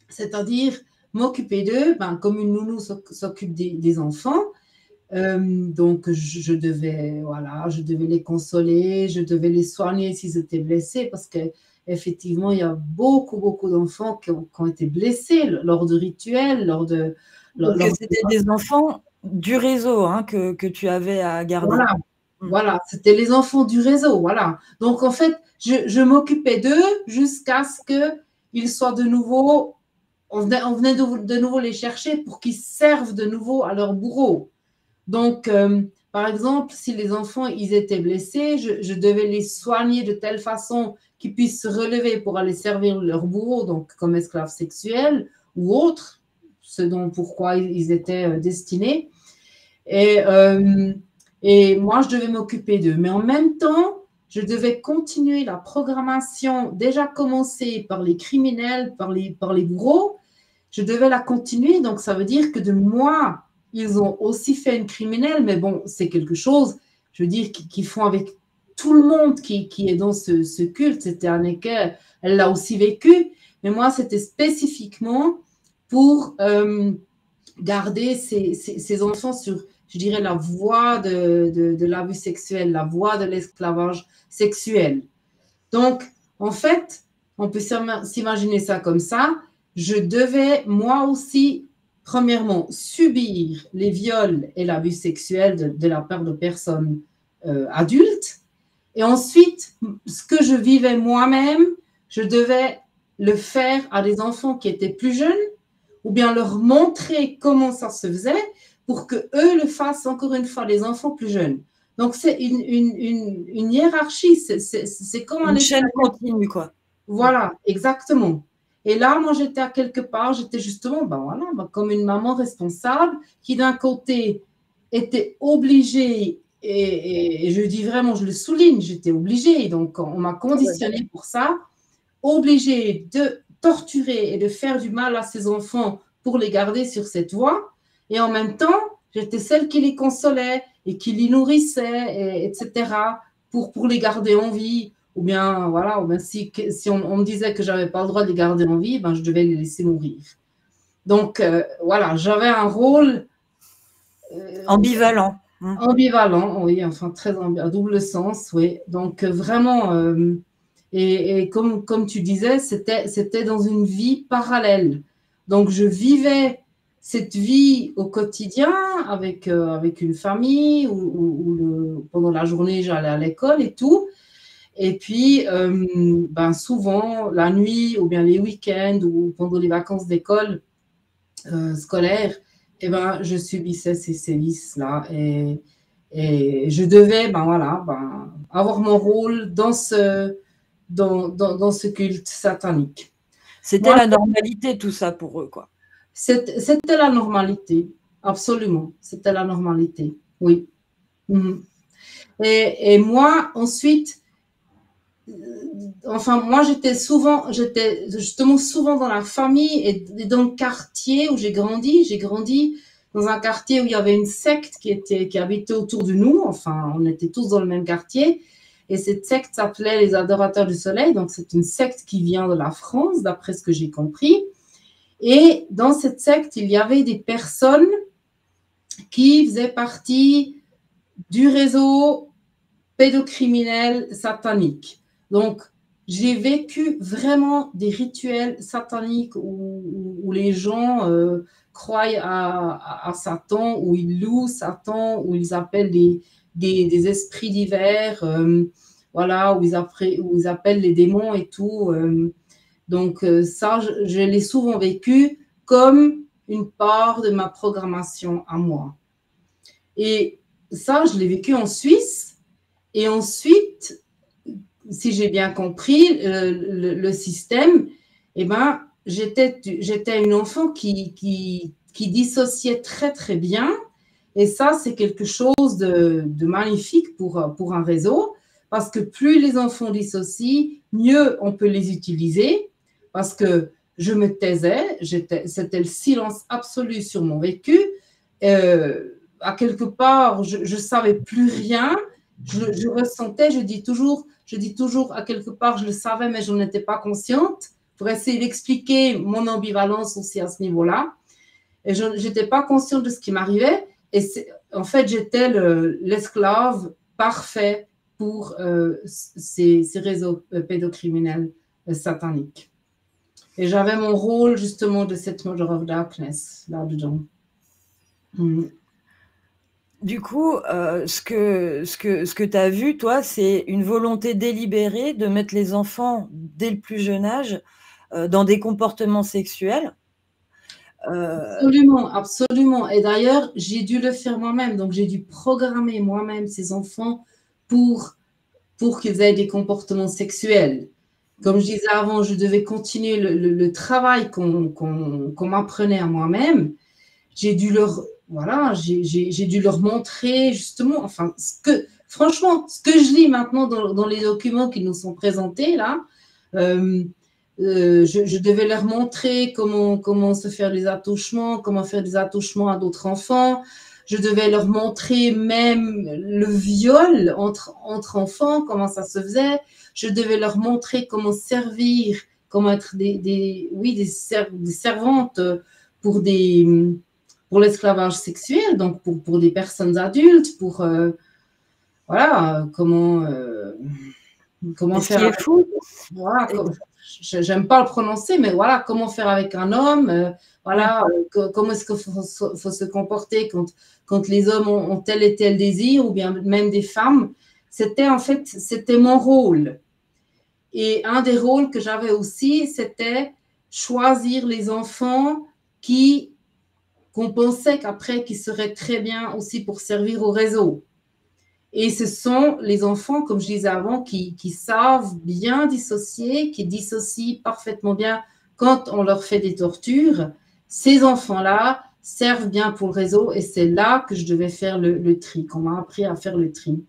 C'est-à-dire m'occuper d'eux, comme une nounou s'occupe des enfants. Donc, je devais les consoler, je devais les soigner s'ils étaient blessés, parce qu'effectivement, il y a beaucoup d'enfants qui ont été blessés lors de rituels, c'était des enfants du réseau que tu avais à garder. Voilà, c'était les enfants du réseau, voilà. Donc, en fait, je m'occupais d'eux jusqu'à ce qu'ils soient de nouveau... On venait de nouveau les chercher pour qu'ils servent de nouveau à leur bourreau. Donc, par exemple, si les enfants ils étaient blessés, je devais les soigner de telle façon qu'ils puissent se relever pour aller servir leur bourreau, donc comme esclaves sexuels ou autres, ce dont pourquoi ils étaient destinés. Et moi, je devais m'occuper d'eux. Mais en même temps, je devais continuer la programmation déjà commencée par les criminels, par les bourreaux. Je devais la continuer, donc ça veut dire que de moi, ils ont aussi fait une criminelle, mais bon, c'est quelque chose, je veux dire, qu'ils font avec tout le monde qui est dans ce culte. C'était Anneke, elle l'a aussi vécu, mais moi, c'était spécifiquement pour garder ces enfants sur, je dirais, la voie de l'abus sexuel, la voie de l'esclavage sexuel. Donc, en fait, on peut s'imaginer ça comme ça. Je devais, moi aussi, premièrement, subir les viols et l'abus sexuel de la part de personnes adultes. Et ensuite, ce que je vivais moi-même, je devais le faire à des enfants qui étaient plus jeunes ou bien leur montrer comment ça se faisait pour qu'eux le fassent encore une fois, les enfants plus jeunes. Donc, c'est une hiérarchie, c'est comme une chaîne continue, quoi. Voilà, exactement. Et là, moi, j'étais à quelque part, j'étais justement, comme une maman responsable qui, d'un côté, était obligée, et je dis vraiment, je le souligne, j'étais obligée, donc on m'a conditionnée pour ça, obligée de torturer et de faire du mal à ses enfants pour les garder sur cette voie. Et en même temps, j'étais celle qui les consolait et qui les nourrissait, etc., pour les garder en vie. Ou bien, voilà, ou bien si on me disait que je n'avais pas le droit de les garder en vie, je devais les laisser mourir. Donc, voilà, j'avais un rôle... ambivalent. Ambivalent, oui, enfin, très à double sens, oui. Donc, vraiment, et comme tu disais, c'était dans une vie parallèle. Donc, je vivais cette vie au quotidien avec une famille, ou pendant la journée, j'allais à l'école et tout. Et puis, souvent, la nuit ou bien les week-ends ou pendant les vacances d'école scolaires, je subissais ces sévices-là et je devais avoir mon rôle dans ce culte satanique. C'était la normalité, tout ça, pour eux, quoi. C'était la normalité, absolument. C'était la normalité, oui. Et moi, ensuite... moi, j'étais justement souvent dans la famille et dans le quartier où j'ai grandi. J'ai grandi dans un quartier où il y avait une secte qui habitait autour de nous. Enfin, on était tous dans le même quartier. Et cette secte s'appelait les Adorateurs du Soleil. Donc, c'est une secte qui vient de la France, d'après ce que j'ai compris. Et dans cette secte, il y avait des personnes qui faisaient partie du réseau pédocriminel satanique. Donc, j'ai vécu vraiment des rituels sataniques où les gens croient à Satan, où ils louent Satan, où ils appellent des esprits divers, voilà, où ils appellent les démons et tout. Donc, ça, je l'ai souvent vécu comme une part de ma programmation à moi. Et ça, je l'ai vécu en Suisse. Et ensuite, si j'ai bien compris le système, eh ben, j'étais une enfant qui dissociait très, très bien. Et ça, c'est quelque chose de magnifique pour un réseau, parce que plus les enfants dissocient, mieux on peut les utiliser, parce que je me taisais, c'était le silence absolu sur mon vécu. À quelque part, je ne savais plus rien. Je ressentais, je dis toujours, à quelque part, je le savais, mais je n'en étais pas consciente, pour essayer d'expliquer mon ambivalence aussi à ce niveau-là. Et je n'étais pas consciente de ce qui m'arrivait. Et en fait, j'étais l'esclave parfait pour ces réseaux pédocriminels sataniques. Et j'avais mon rôle justement de cette Mother of Darkness là-dedans. Du coup, ce que tu as vu, toi, c'est une volonté délibérée de mettre les enfants, dès le plus jeune âge, dans des comportements sexuels. Absolument, absolument. Et d'ailleurs, j'ai dû le faire moi-même. Donc, j'ai dû programmer moi-même ces enfants pour qu'ils aient des comportements sexuels. Comme je disais avant, je devais continuer le travail qu'on m'apprenait à moi-même. J'ai dû leur montrer justement, enfin, franchement, ce que je lis maintenant dans les documents qui nous sont présentés là, je devais leur montrer comment se faire des attouchements, comment faire des attouchements à d'autres enfants. Je devais leur montrer même le viol entre enfants, comment ça se faisait. Je devais leur montrer comment servir, comment être des servantes pour l'esclavage sexuel, donc pour des personnes adultes, pour voilà, comment faire. Ce qui est fou. Voilà, j'aime pas le prononcer, mais voilà, comment faire avec un homme, voilà, comment est-ce qu'il faut se comporter quand les hommes ont tel et tel désir, ou bien même des femmes. C'était mon rôle. Et un des rôles que j'avais aussi, c'était choisir les enfants qu'on pensait qu'après, qu'ils seraient très bien aussi pour servir au réseau. Et ce sont les enfants, comme je disais avant, qui savent bien dissocier, qui dissocient parfaitement bien quand on leur fait des tortures. Ces enfants-là servent bien pour le réseau, et c'est là que je devais faire le tri, qu'on m'a appris à faire le tri.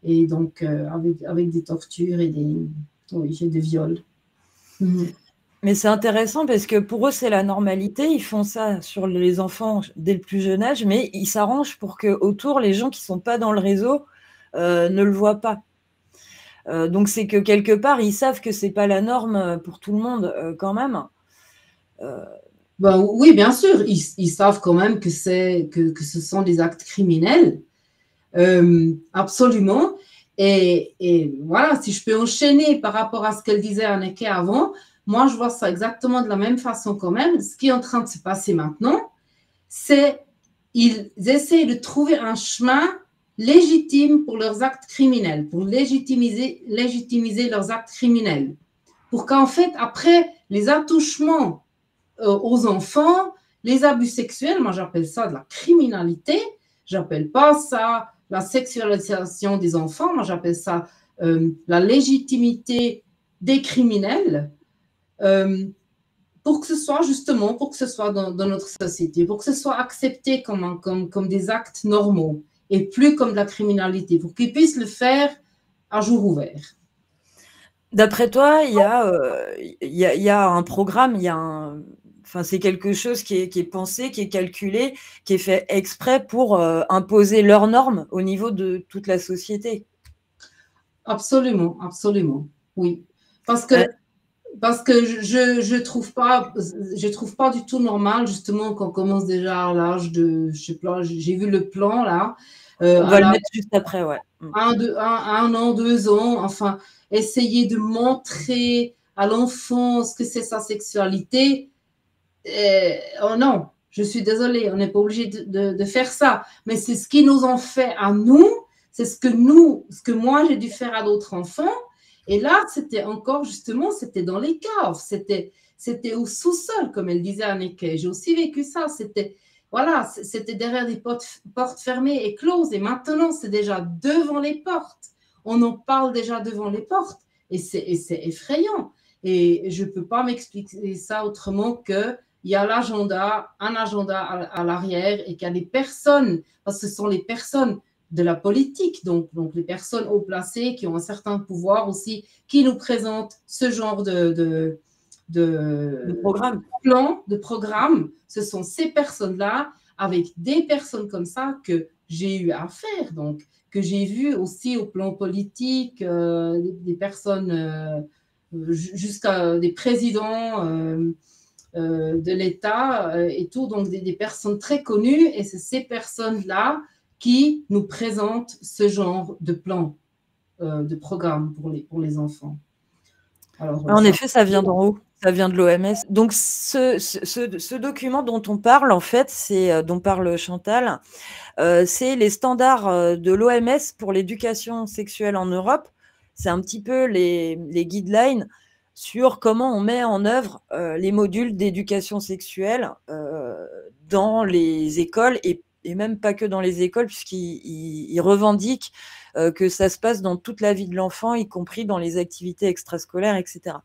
Et donc, avec des tortures et des viols. Mais c'est intéressant parce que pour eux, c'est la normalité. Ils font ça sur les enfants dès le plus jeune âge, mais ils s'arrangent pour que autour, les gens qui ne sont pas dans le réseau ne le voient pas. Donc, c'est que quelque part, ils savent que ce n'est pas la norme pour tout le monde quand même. Ben, oui, bien sûr. Ils savent quand même que ce sont des actes criminels. Absolument. Et voilà, si je peux enchaîner par rapport à ce qu'elle disait Anneke avant, moi, je vois ça exactement de la même façon quand même. Ce qui est en train de se passer maintenant, c'est qu'ils essaient de trouver un chemin légitime pour leurs actes criminels, pour légitimiser leurs actes criminels. Pour qu'en fait, après les attouchements aux enfants, les abus sexuels, moi j'appelle ça de la criminalité, j'appelle pas ça la sexualisation des enfants, moi j'appelle ça la légitimité des criminels. Pour que ce soit justement, pour que ce soit dans notre société, pour que ce soit accepté comme des actes normaux et plus comme de la criminalité, pour qu'ils puissent le faire à jour ouvert. D'après toi, il y a un programme, il y a enfin, c'est quelque chose qui est pensé, qui est calculé, qui est fait exprès pour imposer leurs normes au niveau de toute la société. Absolument, absolument, oui. Parce que je trouve pas du tout normal, justement, qu'on commence déjà à l'âge de, je sais pas, j'ai vu le plan là. On va le mettre juste après, ouais. 1 an, 2 ans, enfin, essayer de montrer à l'enfant ce que c'est sa sexualité. Oh non, je suis désolée, on n'est pas obligé de faire ça. Mais c'est ce qu'ils nous ont fait à nous, c'est ce que moi j'ai dû faire à d'autres enfants. Et là, c'était encore justement, c'était dans les caves, c'était au sous-sol, comme elle disait Anneke. J'ai aussi vécu ça. Voilà, c'était derrière des portes fermées et closes. Et maintenant, c'est déjà devant les portes. On en parle déjà devant les portes. Et c'est effrayant. Et je ne peux pas m'expliquer ça autrement que il y a un agenda à l'arrière et qu'il y a des personnes, parce que ce sont les personnes de la politique, donc les personnes haut placées qui ont un certain pouvoir aussi, qui nous présentent ce genre de programme. Ce sont ces personnes-là, avec des personnes comme ça, que j'ai eu à faire, donc que j'ai vu aussi au plan politique, des personnes, jusqu'à des présidents de l'État et tout, donc des personnes très connues, et c'est ces personnes-là qui nous présentent ce genre de plan, de programme pour les enfants. Alors, en effet, ça vient d'en haut, ça vient de l'OMS. Donc, ce document dont on parle, en fait, dont parle Chantal, c'est les standards de l'OMS pour l'éducation sexuelle en Europe. C'est un petit peu les guidelines sur comment on met en œuvre les modules d'éducation sexuelle dans les écoles et même pas que dans les écoles, puisqu'ils revendiquent que ça se passe dans toute la vie de l'enfant, y compris dans les activités extrascolaires, etc.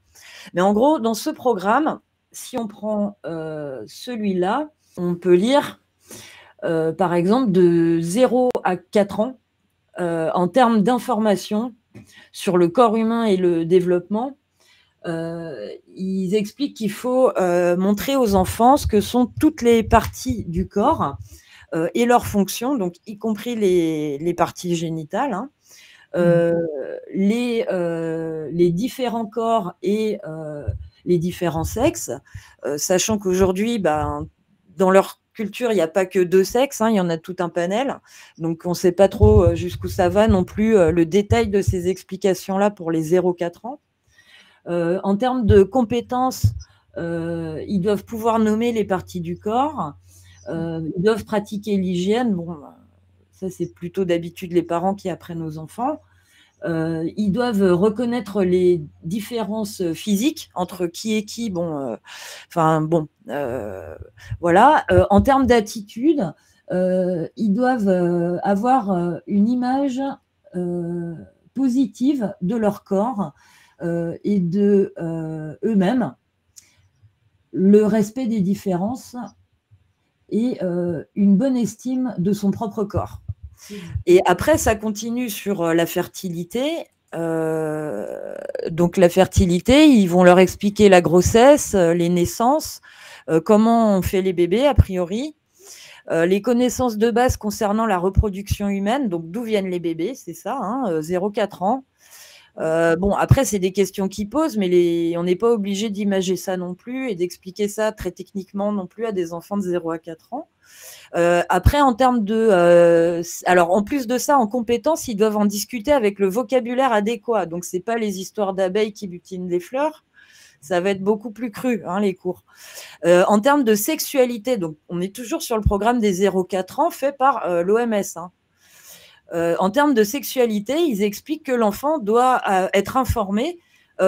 Mais en gros, dans ce programme, si on prend celui-là, on peut lire, par exemple, de 0 à 4 ans, en termes d'information sur le corps humain et le développement. Ils expliquent qu'il faut montrer aux enfants ce que sont toutes les parties du corps et leurs fonctions, donc y compris les parties génitales, hein, les différents corps et les différents sexes, sachant qu'aujourd'hui, dans leur culture, il n'y a pas que 2 sexes, hein, il y en a tout un panel, donc on ne sait pas trop jusqu'où ça va non plus, le détail de ces explications-là pour les 0-4 ans. En termes de compétences, ils doivent pouvoir nommer les parties du corps, ils doivent pratiquer l'hygiène. Bon, ça, c'est plutôt d'habitude les parents qui apprennent aux enfants. Ils doivent reconnaître les différences physiques entre qui est qui. Voilà. En termes d'attitude, ils doivent avoir une image positive de leur corps et de eux-mêmes, le respect des différences et une bonne estime de son propre corps. Et après, ça continue sur la fertilité. Donc la fertilité, ils vont leur expliquer la grossesse, les naissances, comment on fait les bébés a priori, les connaissances de base concernant la reproduction humaine, donc d'où viennent les bébés, c'est ça, hein, 0-4 ans. Bon, après, c'est des questions qui posent, mais on n'est pas obligé d'imager ça non plus et d'expliquer ça très techniquement non plus à des enfants de 0 à 4 ans. Après, en termes de... alors, en plus de ça, en compétences, ils doivent en discuter avec le vocabulaire adéquat. Donc, ce n'est pas les histoires d'abeilles qui butinent les fleurs. Ça va être beaucoup plus cru, hein, les cours. En termes de sexualité, donc, on est toujours sur le programme des 0-4 ans fait par l'OMS, hein. En termes de sexualité, ils expliquent que l'enfant doit être informé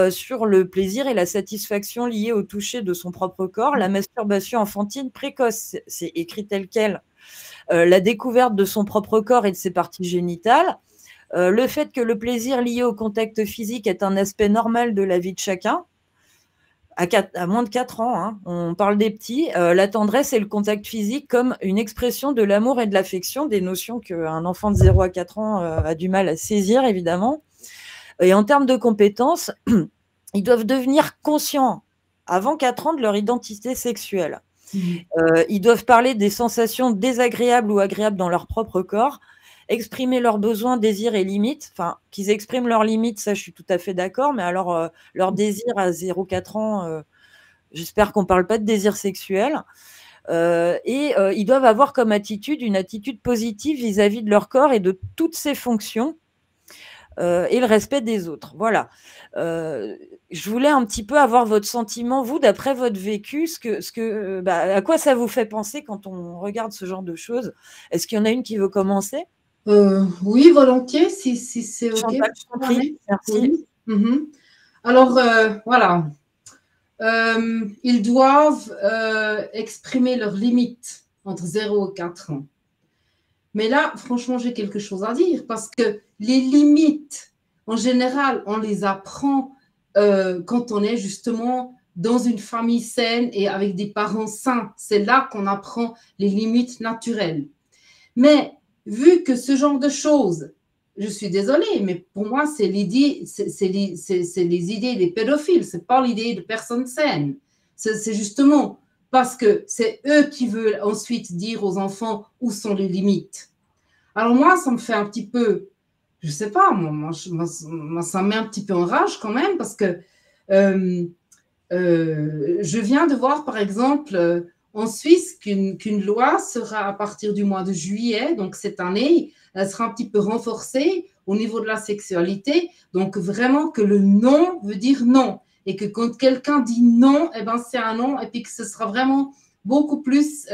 sur le plaisir et la satisfaction liés au toucher de son propre corps, la masturbation enfantine précoce, c'est écrit tel quel, la découverte de son propre corps et de ses parties génitales, le fait que le plaisir lié au contact physique est un aspect normal de la vie de chacun, à moins de 4 ans, hein, on parle des petits, la tendresse et le contact physique comme une expression de l'amour et de l'affection, des notions qu'un enfant de 0 à 4 ans a du mal à saisir, évidemment. Et en termes de compétences, ils doivent devenir conscients avant 4 ans de leur identité sexuelle. Ils doivent parler des sensations désagréables ou agréables dans leur propre corps, exprimer leurs besoins, désirs et limites. Enfin, qu'ils expriment leurs limites, ça, je suis tout à fait d'accord. Mais alors, leurs désirs à 0-4 ans, j'espère qu'on ne parle pas de désir sexuel. Ils doivent avoir comme attitude une attitude positive vis-à-vis de leur corps et de toutes ses fonctions et le respect des autres. Voilà. Je voulais un petit peu avoir votre sentiment, vous, d'après votre vécu, à quoi ça vous fait penser quand on regarde ce genre de choses. Est-ce qu'il y en a une qui veut commencer? Oui, volontiers, si c'est OK. Chantal, je t'en prie. Merci. Oui. Alors, voilà. Ils doivent exprimer leurs limites entre 0 et 4 ans. Mais là, franchement, j'ai quelque chose à dire parce que les limites, en général, on les apprend quand on est justement dans une famille saine et avec des parents sains. C'est là qu'on apprend les limites naturelles. Mais vu que ce genre de choses, je suis désolée, mais pour moi, c'est les idées des pédophiles, ce n'est pas l'idée de personnes saines. C'est justement parce que c'est eux qui veulent ensuite dire aux enfants où sont les limites. Alors moi, ça me fait un petit peu, je ne sais pas, ça me met un petit peu en rage quand même parce que je viens de voir, par exemple, en Suisse, qu'une loi sera à partir du mois de juillet, donc cette année, elle sera un petit peu renforcée au niveau de la sexualité. Donc vraiment que le non veut dire non. Et que quand quelqu'un dit non, eh ben, c'est un non. Et puis que ce sera vraiment beaucoup plus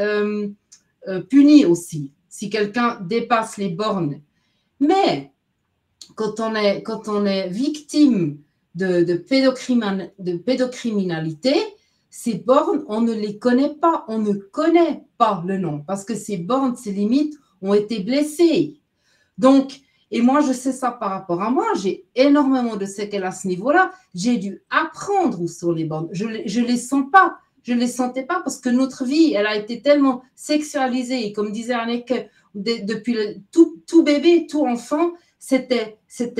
puni aussi, si quelqu'un dépasse les bornes. Mais quand on est victime de pédocriminalité, ces bornes, on ne les connaît pas, on ne connaît pas le nom parce que ces bornes, ces limites ont été blessées. Donc, et moi, je sais ça par rapport à moi, j'ai énormément de séquelles à ce niveau-là. J'ai dû apprendre où sont les bornes. Je ne les sens pas. Je ne les sentais pas parce que notre vie, elle a été tellement sexualisée. Et comme disait Anneke, depuis tout bébé, tout enfant, c'était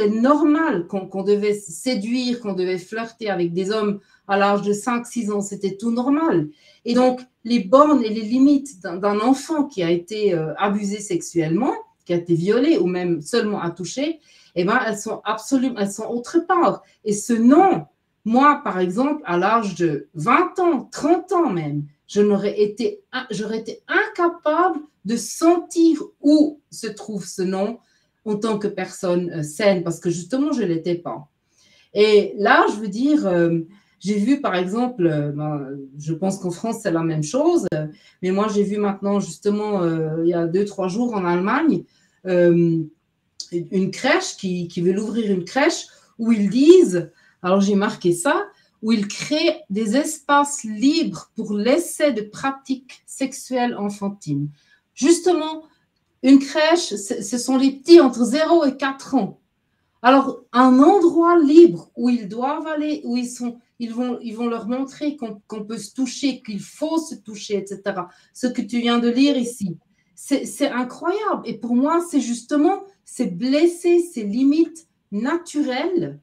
normal qu'on devait séduire, qu'on devait flirter avec des hommes à l'âge de 5-6 ans. C'était tout normal. Et donc, les bornes et les limites d'un enfant qui a été abusé sexuellement, qui a été violé ou même seulement à toucher, eh ben, elles sont autre part. Et ce non, moi, par exemple, à l'âge de 20 ans, 30 ans même, j'aurais été incapable de sentir où se trouve ce non en tant que personne saine, parce que justement, je ne l'étais pas. Et là, je veux dire, j'ai vu par exemple, je pense qu'en France, c'est la même chose, mais moi, j'ai vu maintenant, justement, il y a 2-3 jours en Allemagne, une crèche qui veut ouvrir une crèche où ils disent, alors j'ai marqué ça, où ils créent des espaces libres pour l'essai de pratiques sexuelles enfantines. Justement, une crèche, ce sont les petits entre 0 et 4 ans. Alors, un endroit libre où ils doivent aller, où ils vont leur montrer qu'on peut se toucher, qu'il faut se toucher, etc. Ce que tu viens de lire ici, c'est incroyable. Et pour moi, c'est justement ces blessés, ces limites naturelles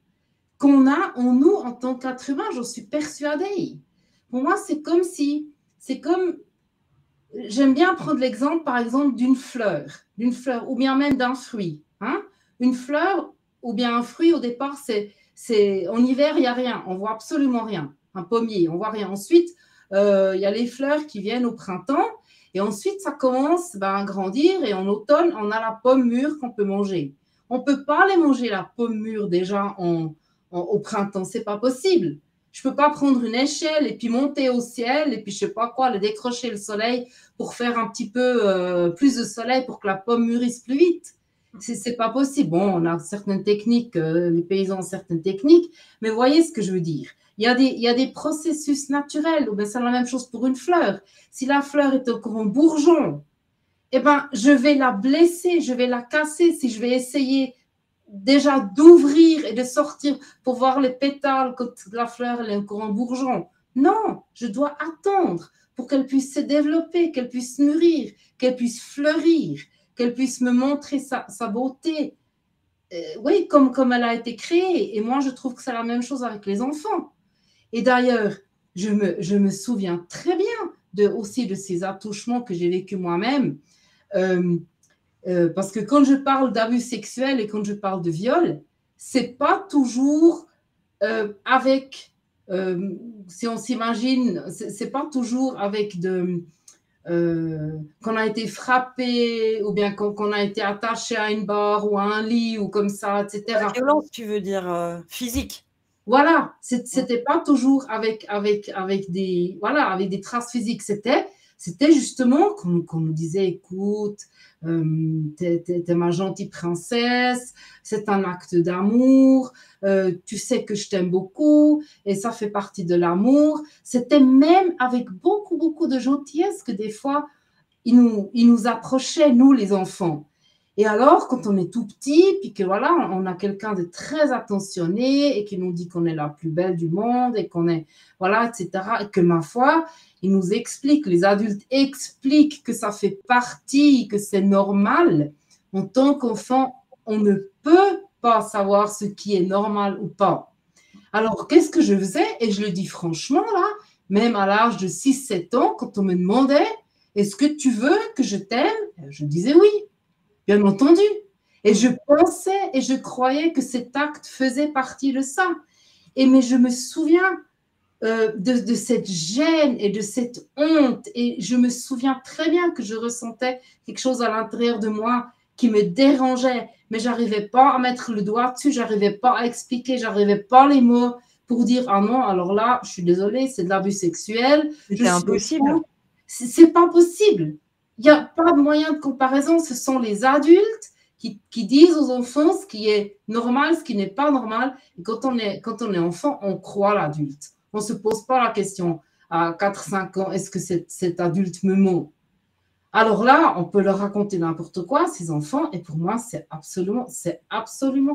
qu'on a en nous en tant qu'être humain. J'en suis persuadée. Pour moi, c'est comme, j'aime bien prendre l'exemple, par exemple, d'une fleur ou bien même d'un fruit. Hein? Une fleur ou bien un fruit, au départ, en hiver, il n'y a rien. On voit absolument rien. Un pommier, on voit rien. Ensuite, il y a les fleurs qui viennent au printemps. Et ensuite, ça commence à grandir. Et en automne, on a la pomme mûre qu'on peut manger. On ne peut pas aller manger la pomme mûre déjà au printemps. Ce n'est pas possible. Je ne peux pas prendre une échelle et puis monter au ciel et puis je ne sais pas quoi, le décrocher le soleil pour faire un petit peu plus de soleil pour que la pomme mûrisse plus vite. C'est pas possible. Bon, on a certaines techniques, les paysans ont certaines techniques, mais voyez ce que je veux dire. Il y a des processus naturels. C'est la même chose pour une fleur. Si la fleur est encore en bourgeon, eh ben, je vais la blesser, je vais la casser si je vais essayer déjà d'ouvrir et de sortir pour voir les pétales quand la fleur elle est encore en bourgeon. Non, je dois attendre pour qu'elle puisse se développer, qu'elle puisse mûrir, qu'elle puisse fleurir, qu'elle puisse me montrer sa beauté. Oui, comme elle a été créée. Et moi, je trouve que c'est la même chose avec les enfants. Et d'ailleurs, je me souviens très bien aussi de ces attouchements que j'ai vécu moi-même. Parce que quand je parle d'abus sexuels et quand je parle de viol, c'est pas toujours avec, si on s'imagine, c'est pas toujours avec qu'on a été frappé ou bien qu'on a été attaché à une barre ou à un lit ou comme ça, etc. La violence, tu veux dire physique. Voilà, c'était pas toujours avec des traces physiques. C'était justement qu'on nous disait, écoute, t'es ma gentille princesse, c'est un acte d'amour, tu sais que je t'aime beaucoup et ça fait partie de l'amour. C'était même avec beaucoup, beaucoup de gentillesse que des fois, ils nous approchaient, nous les enfants. Et alors, quand on est tout petit, puis que voilà, on a quelqu'un de très attentionné et qui nous dit qu'on est la plus belle du monde et qu'on est, voilà, etc. Et que ma foi, il nous explique, les adultes expliquent que ça fait partie, que c'est normal. En tant qu'enfant, on ne peut pas savoir ce qui est normal ou pas. Alors, qu'est-ce que je faisais? Et je le dis franchement, là, même à l'âge de 6-7 ans, quand on me demandait, est-ce que tu veux que je t'aime? Je disais oui. Bien entendu. Et je pensais et je croyais que cet acte faisait partie de ça. Mais je me souviens de cette gêne et de cette honte. Et je me souviens très bien que je ressentais quelque chose à l'intérieur de moi qui me dérangeait. Mais je n'arrivais pas à mettre le doigt dessus, je n'arrivais pas à expliquer, je n'arrivais pas les mots pour dire « Ah non, alors là, je suis désolée, c'est de l'abus sexuel. » C'est impossible. C'est pas possible. Il n'y a pas de moyen de comparaison. Ce sont les adultes qui disent aux enfants ce qui est normal, ce qui n'est pas normal. Et quand on est enfant, on croit l'adulte. On ne se pose pas la question à 4-5 ans, est-ce que cet adulte me ment? Alors là, on peut leur raconter n'importe quoi, ces enfants, et pour moi, c'est absolument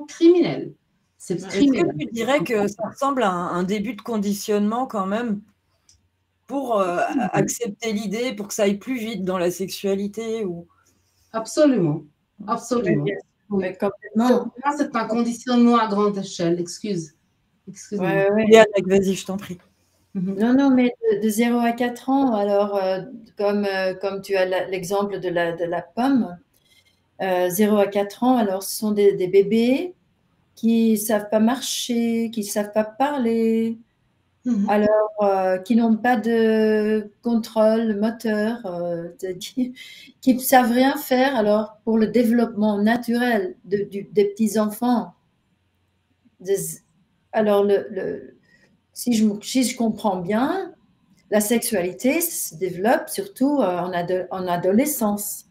criminel. C'est criminel. Est-ce que tu dirais que ça ressemble à un début de conditionnement quand même pour accepter l'idée, pour que ça aille plus vite dans la sexualité ou... Absolument. Absolument. Mais complètement. C'est un conditionnement à grande échelle. Excuse-moi. Ouais. Vas-y, je t'en prie. Non, mais de 0 à 4 ans, alors comme tu as l'exemple de la pomme, 0 à 4 ans, alors ce sont des bébés qui ne savent pas marcher, qui ne savent pas parler, alors qui n'ont pas de contrôle moteur, qui ne savent rien faire. Alors pour le développement naturel des petits-enfants, alors si je comprends bien, la sexualité se développe surtout en adolescence.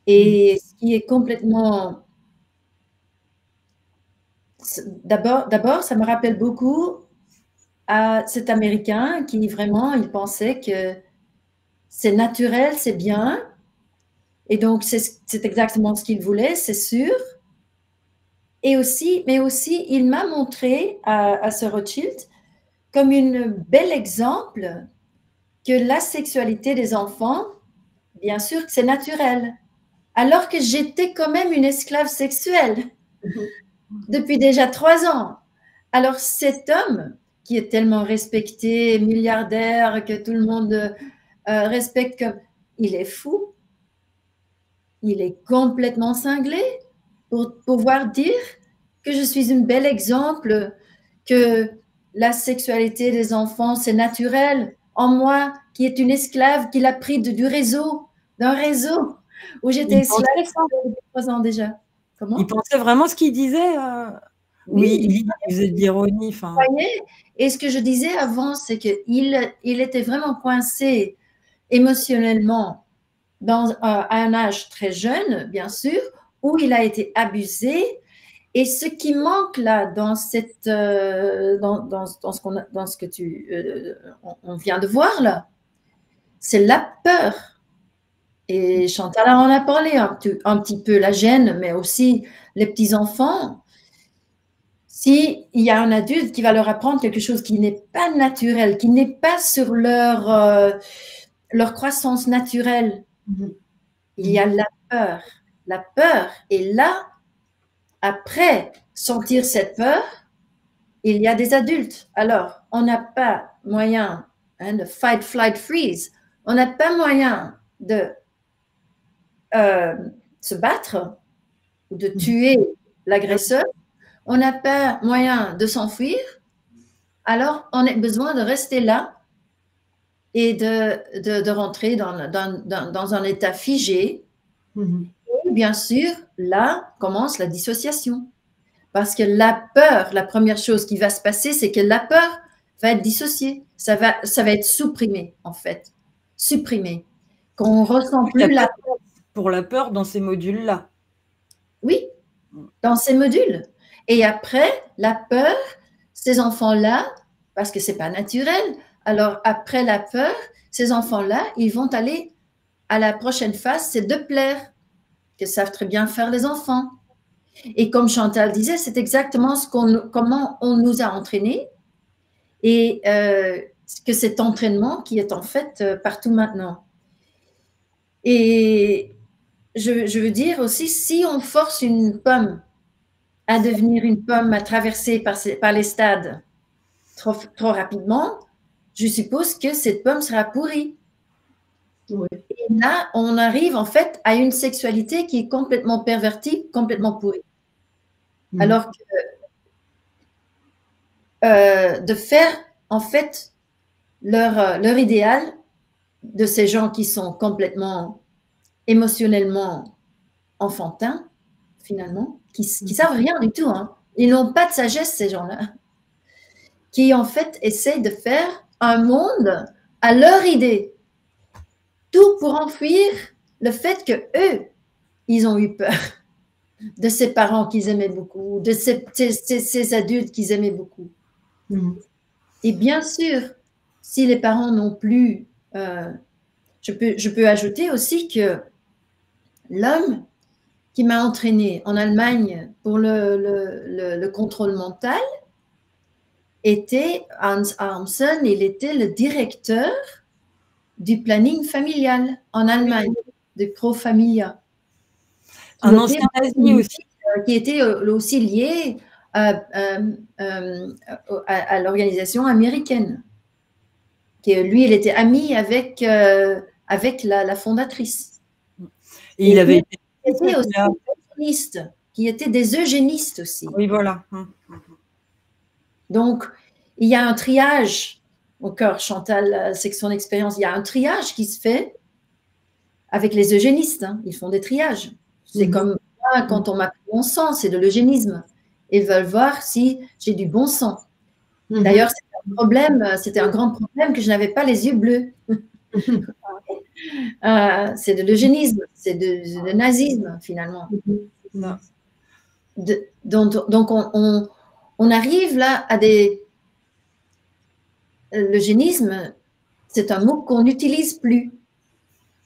Et ce qui est complètement... D'abord, ça me rappelle beaucoup à cet Américain qui vraiment, il pensait que c'est naturel, c'est bien. Et donc, c'est exactement ce qu'il voulait, c'est sûr. Mais aussi, il m'a montré à ce Rothschild comme un bel exemple que la sexualité des enfants, bien sûr que c'est naturel. Alors que j'étais quand même une esclave sexuelle depuis déjà 3 ans. Alors cet homme qui est tellement respecté, milliardaire, que tout le monde respecte, il est fou. Il est complètement cinglé pour pouvoir dire que je suis un bel exemple, que la sexualité des enfants, c'est naturel. En moi, qui est une esclave, qui l'a pris d'un réseau où j'étais esclave depuis 3 ans déjà. Comment? Il pensait vraiment ce qu'il disait Oui, il faisait de l'ironie. Et ce que je disais avant, c'est qu'il était vraiment coincé émotionnellement à un âge très jeune, bien sûr, où il a été abusé. Et ce qui manque là dans ce que on vient de voir là, c'est la peur. Et Chantal en a parlé un petit peu, la gêne, mais aussi les petits-enfants. S'il y a un adulte qui va leur apprendre quelque chose qui n'est pas naturel, qui n'est pas sur leur croissance naturelle, il y a la peur. La peur. Et là, après sentir cette peur, il y a des adultes. Alors, on n'a pas moyen de fight, flight, freeze. On n'a pas moyen de se battre ou de tuer l'agresseur. On n'a pas moyen de s'enfuir. Alors, on a besoin de rester là et de rentrer dans un état figé. Et bien sûr, là commence la dissociation. Parce que la peur, la première chose qui va se passer, c'est que la peur va être dissociée. Ça va être supprimé, en fait. Supprimé. Qu'on ne ressent plus la peur. Pour la peur dans ces modules-là. Oui, dans ces modules. Et après, la peur, ces enfants-là, parce que ce n'est pas naturel, alors après la peur, ces enfants-là, ils vont aller à la prochaine phase, c'est de plaire, que savent très bien faire les enfants. Et comme Chantal disait, c'est exactement comment on nous a entraînés et que cet entraînement qui est en fait partout maintenant. Et je veux dire aussi, si on force une pomme à devenir une pomme, à traverser par les stades trop rapidement, je suppose que cette pomme sera pourrie. Oui. Et là, on arrive en fait à une sexualité qui est complètement pervertie, complètement pourrie. Alors que de faire en fait leur idéal de ces gens qui sont complètement émotionnellement enfantins, finalement, qui savent rien du tout. Hein. Ils n'ont pas de sagesse, ces gens-là, qui en fait essayent de faire un monde à leur idée. Tout pour enfuir le fait que eux, ils ont eu peur de ces parents qu'ils aimaient beaucoup, de ces adultes qu'ils aimaient beaucoup. Et bien sûr, si les parents n'ont plus... je peux ajouter aussi que l'homme qui m'a entraîné en Allemagne pour le contrôle mental était Hans Armsen, il était le directeur du planning familial en Allemagne, de Pro Familia. Un ancien nazi aussi. Qui était aussi lié à l'organisation américaine. Lui, il était ami avec la fondatrice. Et il avait été aussi eugéniste, qui étaient des eugénistes aussi. Oui, voilà. Donc, il y a un triage, encore Chantal, c'est son expérience, il y a un triage qui se fait avec les eugénistes. Hein. Ils font des triages. C'est comme moi, quand on m'a pris mon sang, c'est de l'eugénisme. Ils veulent voir si j'ai du bon sang. D'ailleurs, c'était un grand problème que je n'avais pas les yeux bleus. C'est de l'eugénisme, c'est de nazisme, finalement. Donc, on arrive là à des... L'eugénisme, c'est un mot qu'on n'utilise plus.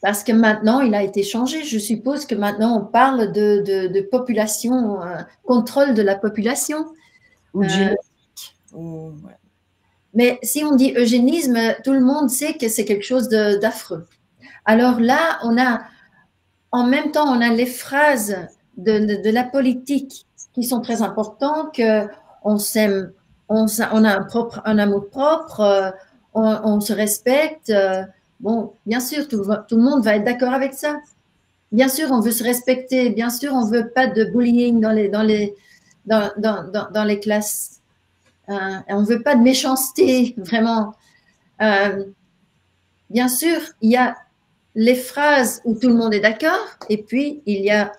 Parce que maintenant, il a été changé. Je suppose que maintenant, on parle de population, contrôle de la population. Mais si on dit eugénisme, tout le monde sait que c'est quelque chose d'affreux. Alors là, en même temps, on a les phrases de la politique qui sont très importantes, qu'on s'aime, on a un amour propre, on se respecte. Bon, bien sûr, tout le monde va être d'accord avec ça. Bien sûr, on veut se respecter. Bien sûr, on ne veut pas de bullying dans les classes. On ne veut pas de méchanceté, vraiment. Bien sûr, il y a les phrases où tout le monde est d'accord, et puis il y a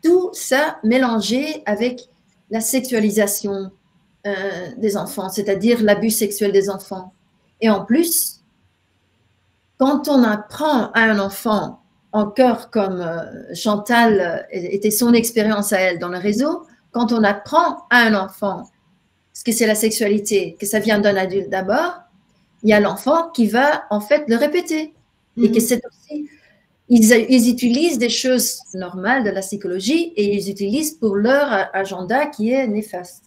tout ça mélangé avec la sexualisation des enfants, c'est-à-dire l'abus sexuel des enfants. Et en plus, quand on apprend à un enfant, encore comme Chantal était son expérience à elle dans le réseau, quand on apprend à un enfant ce que c'est la sexualité, que ça vient d'un adulte d'abord, il y a l'enfant qui va en fait le répéter. Et que c'est aussi, ils utilisent des choses normales de la psychologie et ils utilisent pour leur agenda qui est néfaste.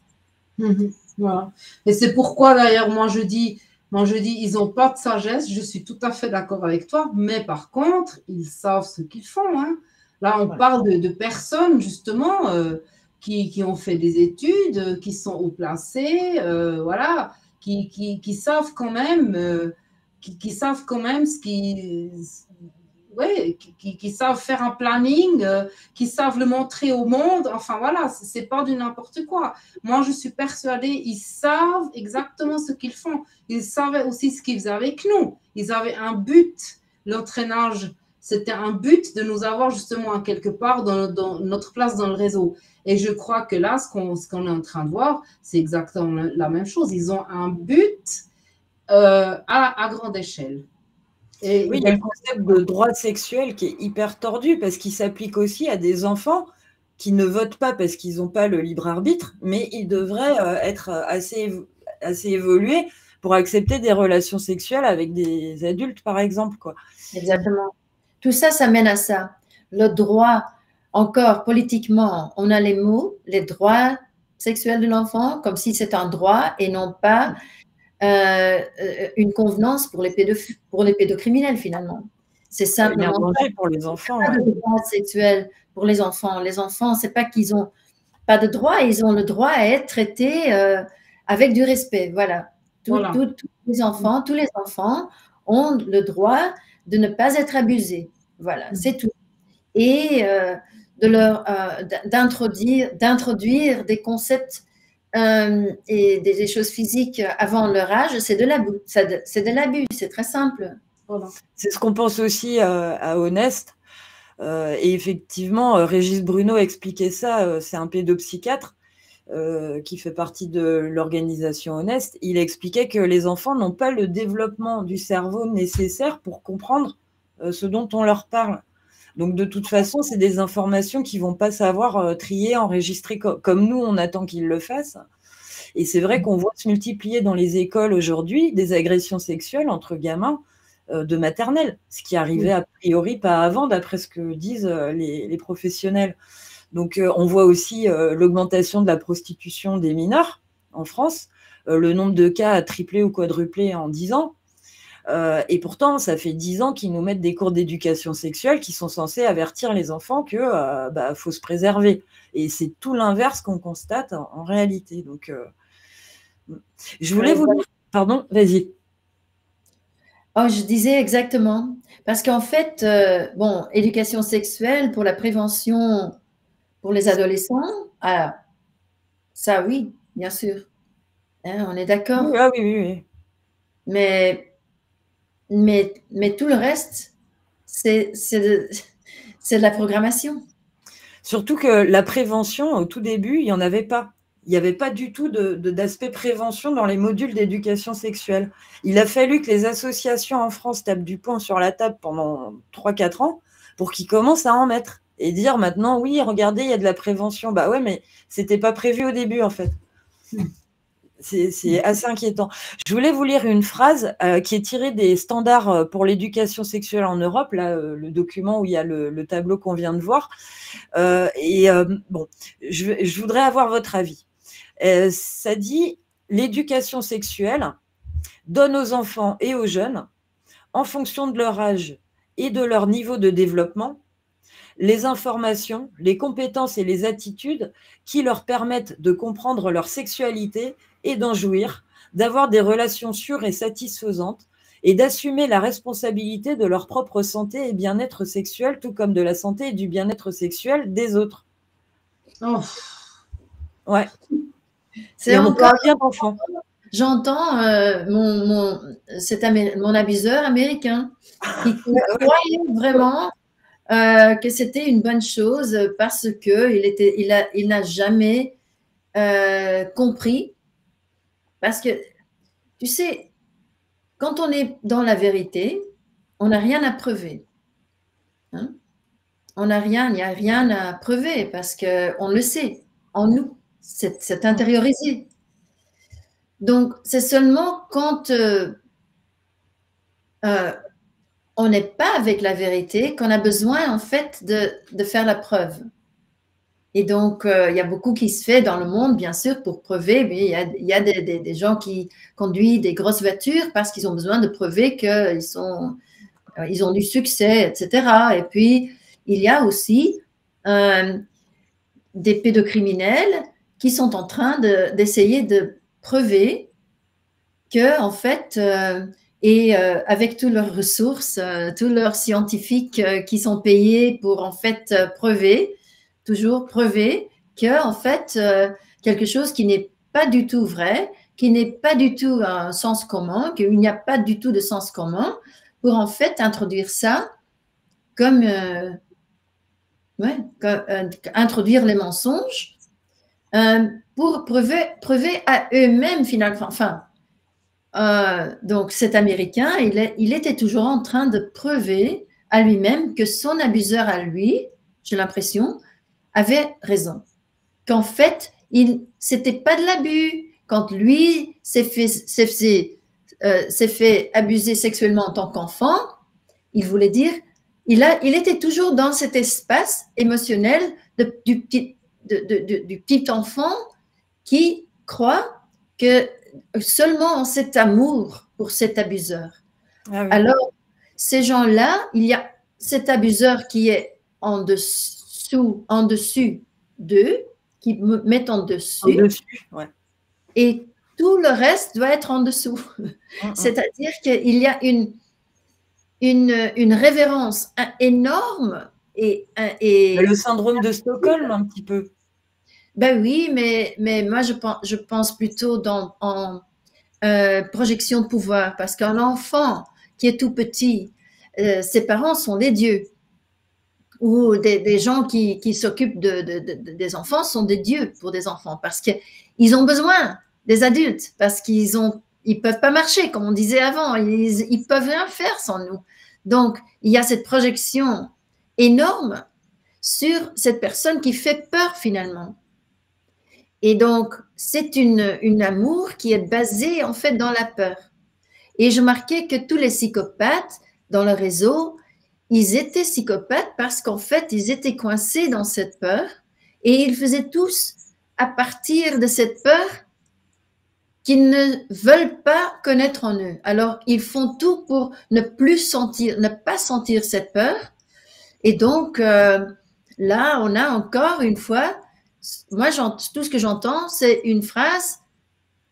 Voilà. Et c'est pourquoi d'ailleurs, moi je dis, ils n'ont pas de sagesse, je suis tout à fait d'accord avec toi, mais par contre, ils savent ce qu'ils font. Hein. Là, on parle de personnes justement qui ont fait des études, qui sont haut placées, voilà, qui savent quand même, qui savent quand même ce qui, ouais, qui savent faire un planning, qui savent le montrer au monde. Enfin voilà, c'est pas du n'importe quoi. Moi, je suis persuadée, ils savent exactement ce qu'ils font. Ils savaient aussi ce qu'ils faisaient avec nous. Ils avaient un but. L'entraînage, c'était un but de nous avoir justement à quelque part dans notre place dans le réseau. Et je crois que là, ce qu'on est en train de voir, c'est exactement la même chose. Ils ont un but à grande échelle. Et oui, il y a le concept de droit sexuel qui est hyper tordu parce qu'il s'applique aussi à des enfants qui ne votent pas parce qu'ils n'ont pas le libre arbitre, mais ils devraient être assez évolués pour accepter des relations sexuelles avec des adultes, par exemple, quoi. Exactement. Tout ça, ça mène à ça. Le droit, encore politiquement, on a les mots, les droits sexuels de l'enfant, comme si c'est un droit et non pas une convenance pour les pédocriminels, finalement. C'est simplement un danger pour les enfants. Pas de droits sexuels pour les enfants. Les enfants, c'est pas qu'ils ont pas de droit, ils ont le droit à être traités avec du respect. Voilà. Tous les enfants ont le droit de ne pas être abusés. Voilà, c'est tout. Et d'introduire des concepts et des choses physiques avant leur âge, c'est de l'abus. C'est de l'abus, c'est très simple. Voilà. C'est ce qu'on pense aussi à Honest. Et effectivement, Régis Bruno expliquait ça, c'est un pédopsychiatre qui fait partie de l'organisation Honest. Il expliquait que les enfants n'ont pas le développement du cerveau nécessaire pour comprendre ce dont on leur parle. Donc, de toute façon, c'est des informations qu'ils ne vont pas savoir trier, enregistrer comme nous, on attend qu'ils le fassent. Et c'est vrai qu'on voit se multiplier dans les écoles aujourd'hui des agressions sexuelles entre gamins de maternelle, ce qui arrivait a priori pas avant, d'après ce que disent les professionnels. Donc, on voit aussi l'augmentation de la prostitution des mineurs en France. Le nombre de cas a triplé ou quadruplé en 10 ans. Et pourtant, ça fait 10 ans qu'ils nous mettent des cours d'éducation sexuelle qui sont censés avertir les enfants qu'il faut se préserver. Et c'est tout l'inverse qu'on constate en réalité. Donc, je voulais vous dire… Pardon, vas-y. Oh, je disais exactement. Parce qu'en fait, éducation sexuelle pour la prévention pour les adolescents, ça oui, bien sûr. Hein, on est d'accord. Oui, oui. Mais tout le reste, c'est de la programmation. Surtout que la prévention, au tout début, il n'y en avait pas. Il n'y avait pas du tout d'aspect prévention dans les modules d'éducation sexuelle. Il a fallu que les associations en France tapent du poing sur la table pendant 3-4 ans pour qu'ils commencent à en mettre et dire maintenant, oui, regardez, il y a de la prévention. Bah ouais, mais ce n'était pas prévu au début, en fait. C'est assez inquiétant. Je voulais vous lire une phrase qui est tirée des standards pour l'éducation sexuelle en Europe, là, le document où il y a le tableau qu'on vient de voir. Je voudrais avoir votre avis. Ça dit « L'éducation sexuelle donne aux enfants et aux jeunes, en fonction de leur âge et de leur niveau de développement, les informations, les compétences et les attitudes qui leur permettent de comprendre leur sexualité et d'en jouir, d'avoir des relations sûres et satisfaisantes et d'assumer la responsabilité de leur propre santé et bien-être sexuel, tout comme de la santé et du bien-être sexuel des autres. » Oh. Ouais. C'est encore bien d'enfants. J'entends mon abuseur américain qui croyait vraiment que c'était une bonne chose parce qu'il n'a jamais compris. Parce que, tu sais, quand on est dans la vérité, on n'a rien à prouver. Hein? Il n'y a rien à prouver parce qu'on le sait en nous, c'est intériorisé. Donc, c'est seulement quand on n'est pas avec la vérité qu'on a besoin, en fait, de faire la preuve. Et donc, il y a beaucoup qui se fait dans le monde, bien sûr, pour prouver. Mais il y a des gens qui conduisent des grosses voitures parce qu'ils ont besoin de prouver qu'ils ont du succès, etc. Et puis, il y a aussi des pédocriminels qui sont en train d'essayer de prouver que, en fait, avec toutes leurs ressources, tous leurs scientifiques qui sont payés pour, en fait, toujours prouver que, en fait, quelque chose qui n'est pas du tout vrai, qui n'est pas du tout un sens commun, qu'il n'y a pas du tout de sens commun, pour, en fait, introduire ça comme, introduire les mensonges pour prouver à eux-mêmes, finalement, enfin, donc cet Américain, il était toujours en train de prouver à lui-même que son abuseur à lui, j'ai l'impression, avait raison. Qu'en fait, c'était pas de l'abus. Quand lui s'est fait abuser sexuellement en tant qu'enfant, il voulait dire, il était toujours dans cet espace émotionnel du petit enfant qui croit que seulement en cet amour pour cet abuseur. Ah oui. Alors, ces gens-là, il y a cet abuseur qui est en dessus d'eux, qui me mettent en dessus. Ouais. Et tout le reste doit être en dessous. C'est-à-dire qu'il y a une révérence énorme. Et le syndrome de Stockholm, un petit peu. Ben oui, mais moi, je pense plutôt en projection de pouvoir, parce qu'un enfant qui est tout petit, ses parents sont des dieux. Ou des gens qui s'occupent des enfants sont des dieux pour des enfants, parce qu'ils ont besoin des adultes, parce ils peuvent pas marcher, comme on disait avant, ils peuvent rien faire sans nous. Donc, il y a cette projection énorme sur cette personne qui fait peur finalement. Et donc, c'est une amour qui est basée en fait dans la peur. Et je marquais que tous les psychopathes dans le réseau, ils étaient psychopathes parce qu'en fait, ils étaient coincés dans cette peur et ils faisaient tous à partir de cette peur qu'ils ne veulent pas connaître en eux. Alors, ils font tout pour ne pas sentir cette peur. Et donc, là, on a encore une fois, moi, tout ce que j'entends, c'est une phrase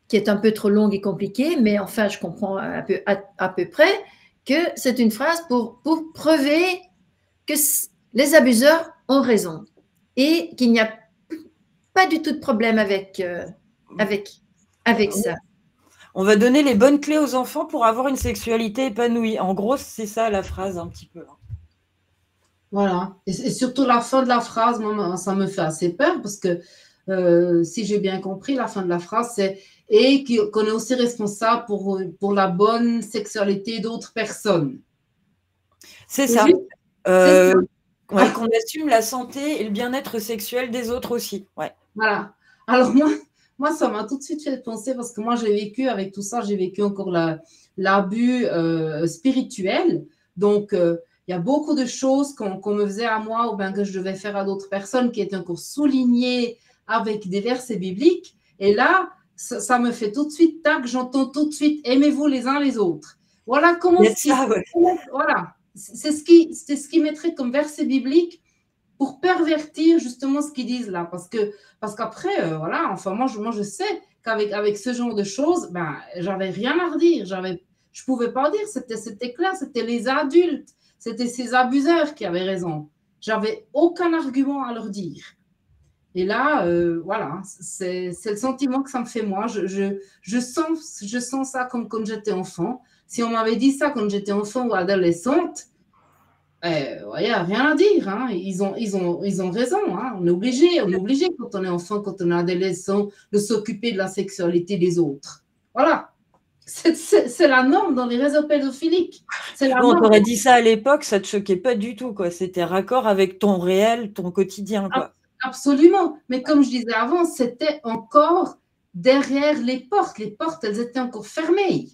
qui est un peu trop longue et compliquée, mais enfin, je comprends à peu près que c'est une phrase pour prouver que les abuseurs ont raison et qu'il n'y a pas du tout de problème avec ça. On va donner les bonnes clés aux enfants pour avoir une sexualité épanouie. En gros, c'est ça la phrase un petit peu. Voilà. Et surtout la fin de la phrase, moi, ça me fait assez peur parce que si j'ai bien compris, la fin de la phrase, c'est « et qu'on est aussi responsable pour la bonne sexualité d'autres personnes ». C'est ça. Ouais, qu'on assume la santé et le bien-être sexuel des autres aussi. Ouais. Voilà. Alors moi, ça m'a tout de suite fait penser parce que moi, j'ai vécu avec tout ça, j'ai vécu encore l'abus spirituel. Donc, il y a beaucoup de choses qu'on me faisait à moi ou bien que je devais faire à d'autres personnes qui étaient encore soulignées avec des versets bibliques. Et là, ça me fait tout de suite, tac, j'entends tout de suite, aimez-vous les uns les autres. Voilà comment voilà. C'est ce qui mettrait comme verset biblique pour pervertir justement ce qu'ils disent là. Parce qu'après, voilà, enfin, moi, je sais qu'avec ce genre de choses, ben, j'avais rien à redire. Je pouvais pas dire, c'était clair, c'était les adultes, c'était ces abuseurs qui avaient raison. J'avais aucun argument à leur dire. Et là, voilà, c'est le sentiment que ça me fait moi. Je sens ça comme quand j'étais enfant. Si on m'avait dit ça quand j'étais enfant ou adolescente, ouais, rien à dire. Hein. Ils ont raison. Hein. On est obligé quand on est enfant, quand on est adolescent, de s'occuper de la sexualité des autres. Voilà. C'est la norme dans les réseaux pédophiliques. On t'aurait dit ça à l'époque, ça ne te choquait pas du tout, quoi. C'était raccord avec ton réel, ton quotidien, quoi. Absolument. Mais comme je disais avant, c'était encore derrière les portes. Les portes, elles étaient encore fermées.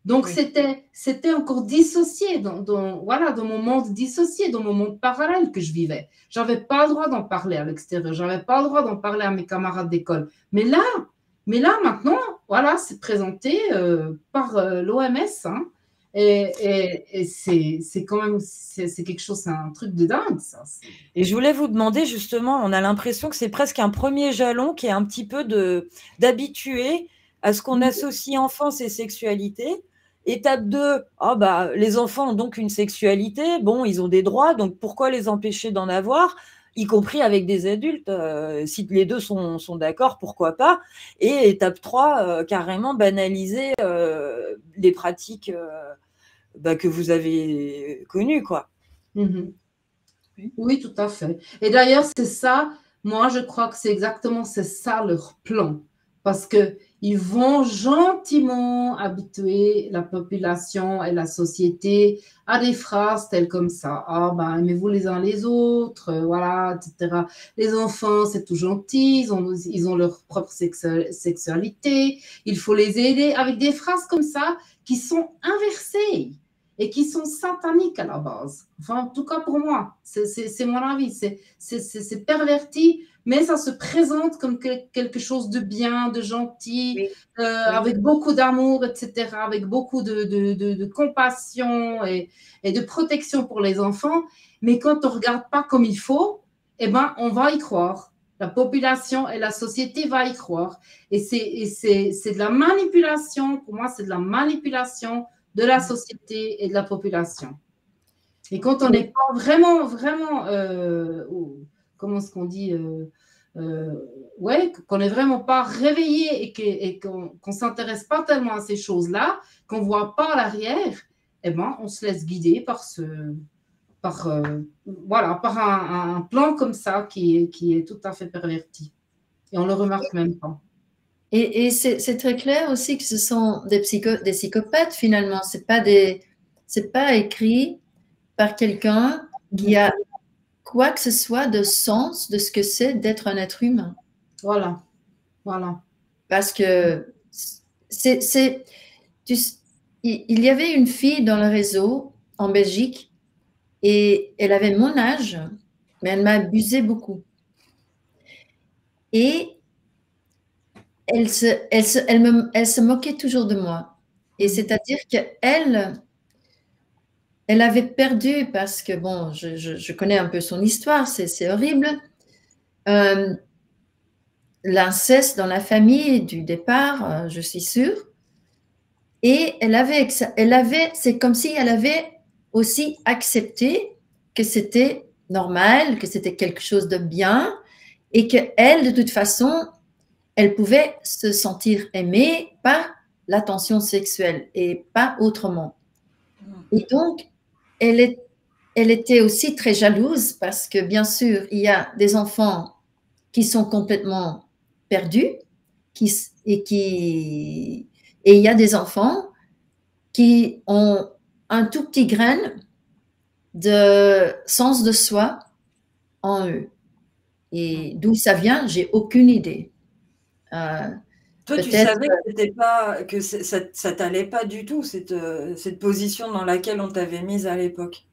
Donc, oui. C'était encore dissocié dans mon monde dissocié, dans mon monde parallèle que je vivais. Je n'avais pas le droit d'en parler à l'extérieur. Je n'avais pas le droit d'en parler à mes camarades d'école. Mais là, maintenant, voilà, c'est présenté par l'OMS. Hein, et c'est quand même, c'est quelque chose, c'est un truc de dingue, ça. Et je voulais vous demander, justement, on a l'impression que c'est presque un premier jalon qui est un petit peu d'habituer à ce qu'on associe enfance et sexualité. Étape 2, oh bah, les enfants ont donc une sexualité, bon, ils ont des droits, donc pourquoi les empêcher d'en avoir, y compris avec des adultes, si les deux sont d'accord, pourquoi pas. Et étape 3, carrément banaliser les pratiques bah, que vous avez connues, quoi. Oui, tout à fait. Et d'ailleurs, c'est ça, moi, je crois que c'est exactement ça leur plan. Parce qu'ils vont gentiment habituer la population et la société à des phrases telles comme ça. Ah, ben, aimez-vous les uns les autres, voilà, etc. Les enfants, c'est tout gentil, ils ont leur propre sexualité, il faut les aider, avec des phrases comme ça qui sont inversées et qui sont sataniques à la base. Enfin, en tout cas pour moi, c'est mon avis, c'est perverti, mais ça se présente comme quelque chose de bien, de gentil, Oui. avec beaucoup d'amour, etc., avec beaucoup de compassion et de protection pour les enfants, mais quand on ne regarde pas comme il faut, eh ben, on va y croire. La population et la société va y croire. Et c'est de la manipulation, pour moi, c'est de la manipulation de la société et de la population. Et quand on n'est pas vraiment, comment est-ce qu'on dit, ouais, qu'on n'est vraiment pas réveillé et qu'on ne s'intéresse pas tellement à ces choses-là, qu'on ne voit pas à l'arrière, eh ben, on se laisse guider par un plan comme ça qui est tout à fait perverti. Et on ne le remarque même pas. Et c'est très clair aussi que ce sont des psychopathes finalement. C'est pas écrit par quelqu'un qui a quoi que ce soit de sens de ce que c'est d'être un être humain. Voilà. Parce que il y avait une fille dans le réseau en Belgique et elle avait mon âge, mais elle m'a abusé beaucoup. Et elle se moquait toujours de moi. Et c'est-à-dire qu'elle avait perdu, parce que, bon, je connais un peu son histoire, c'est horrible, l'inceste dans la famille du départ, je suis sûre. Et c'est comme si elle avait aussi accepté que c'était normal, que c'était quelque chose de bien, et qu'elle, de toute façon, elle pouvait se sentir aimée par l'attention sexuelle et pas autrement. Et donc, elle était aussi très jalouse parce que, bien sûr, il y a des enfants qui sont complètement perdus et il y a des enfants qui ont un tout petit grain de sens de soi en eux. Et d'où ça vient, j'ai aucune idée. Toi, tu savais que ça t'allait pas du tout, cette position dans laquelle on t'avait mise à l'époque.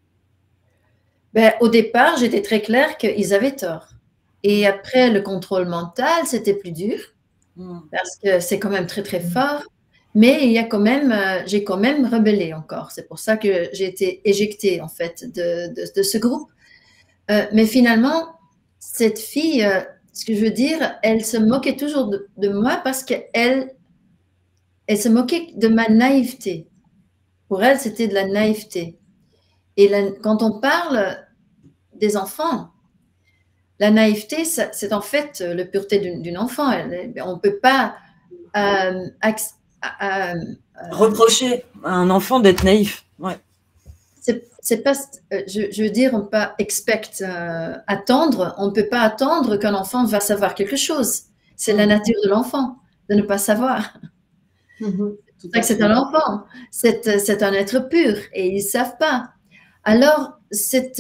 Ben, au départ, j'étais très claire qu'ils avaient tort. Et après, le contrôle mental, c'était plus dur, parce que c'est quand même très, très fort. Mais j'ai quand même rebellé encore. C'est pour ça que j'ai été éjectée, en fait, de ce groupe. Mais finalement, cette fille, ce que je veux dire, elle se moquait toujours de moi parce qu'elle se moquait de ma naïveté. Pour elle, c'était de la naïveté. Et quand on parle des enfants, la naïveté, c'est en fait la pureté d'une enfant. On ne peut pas reprocher à un enfant d'être naïf. Ouais. C'est pas, je veux dire, on peut pas attendre. On ne peut pas attendre qu'un enfant va savoir quelque chose. C'est la nature de l'enfant de ne pas savoir. C'est un enfant, c'est un être pur et ils ne savent pas. Alors, cette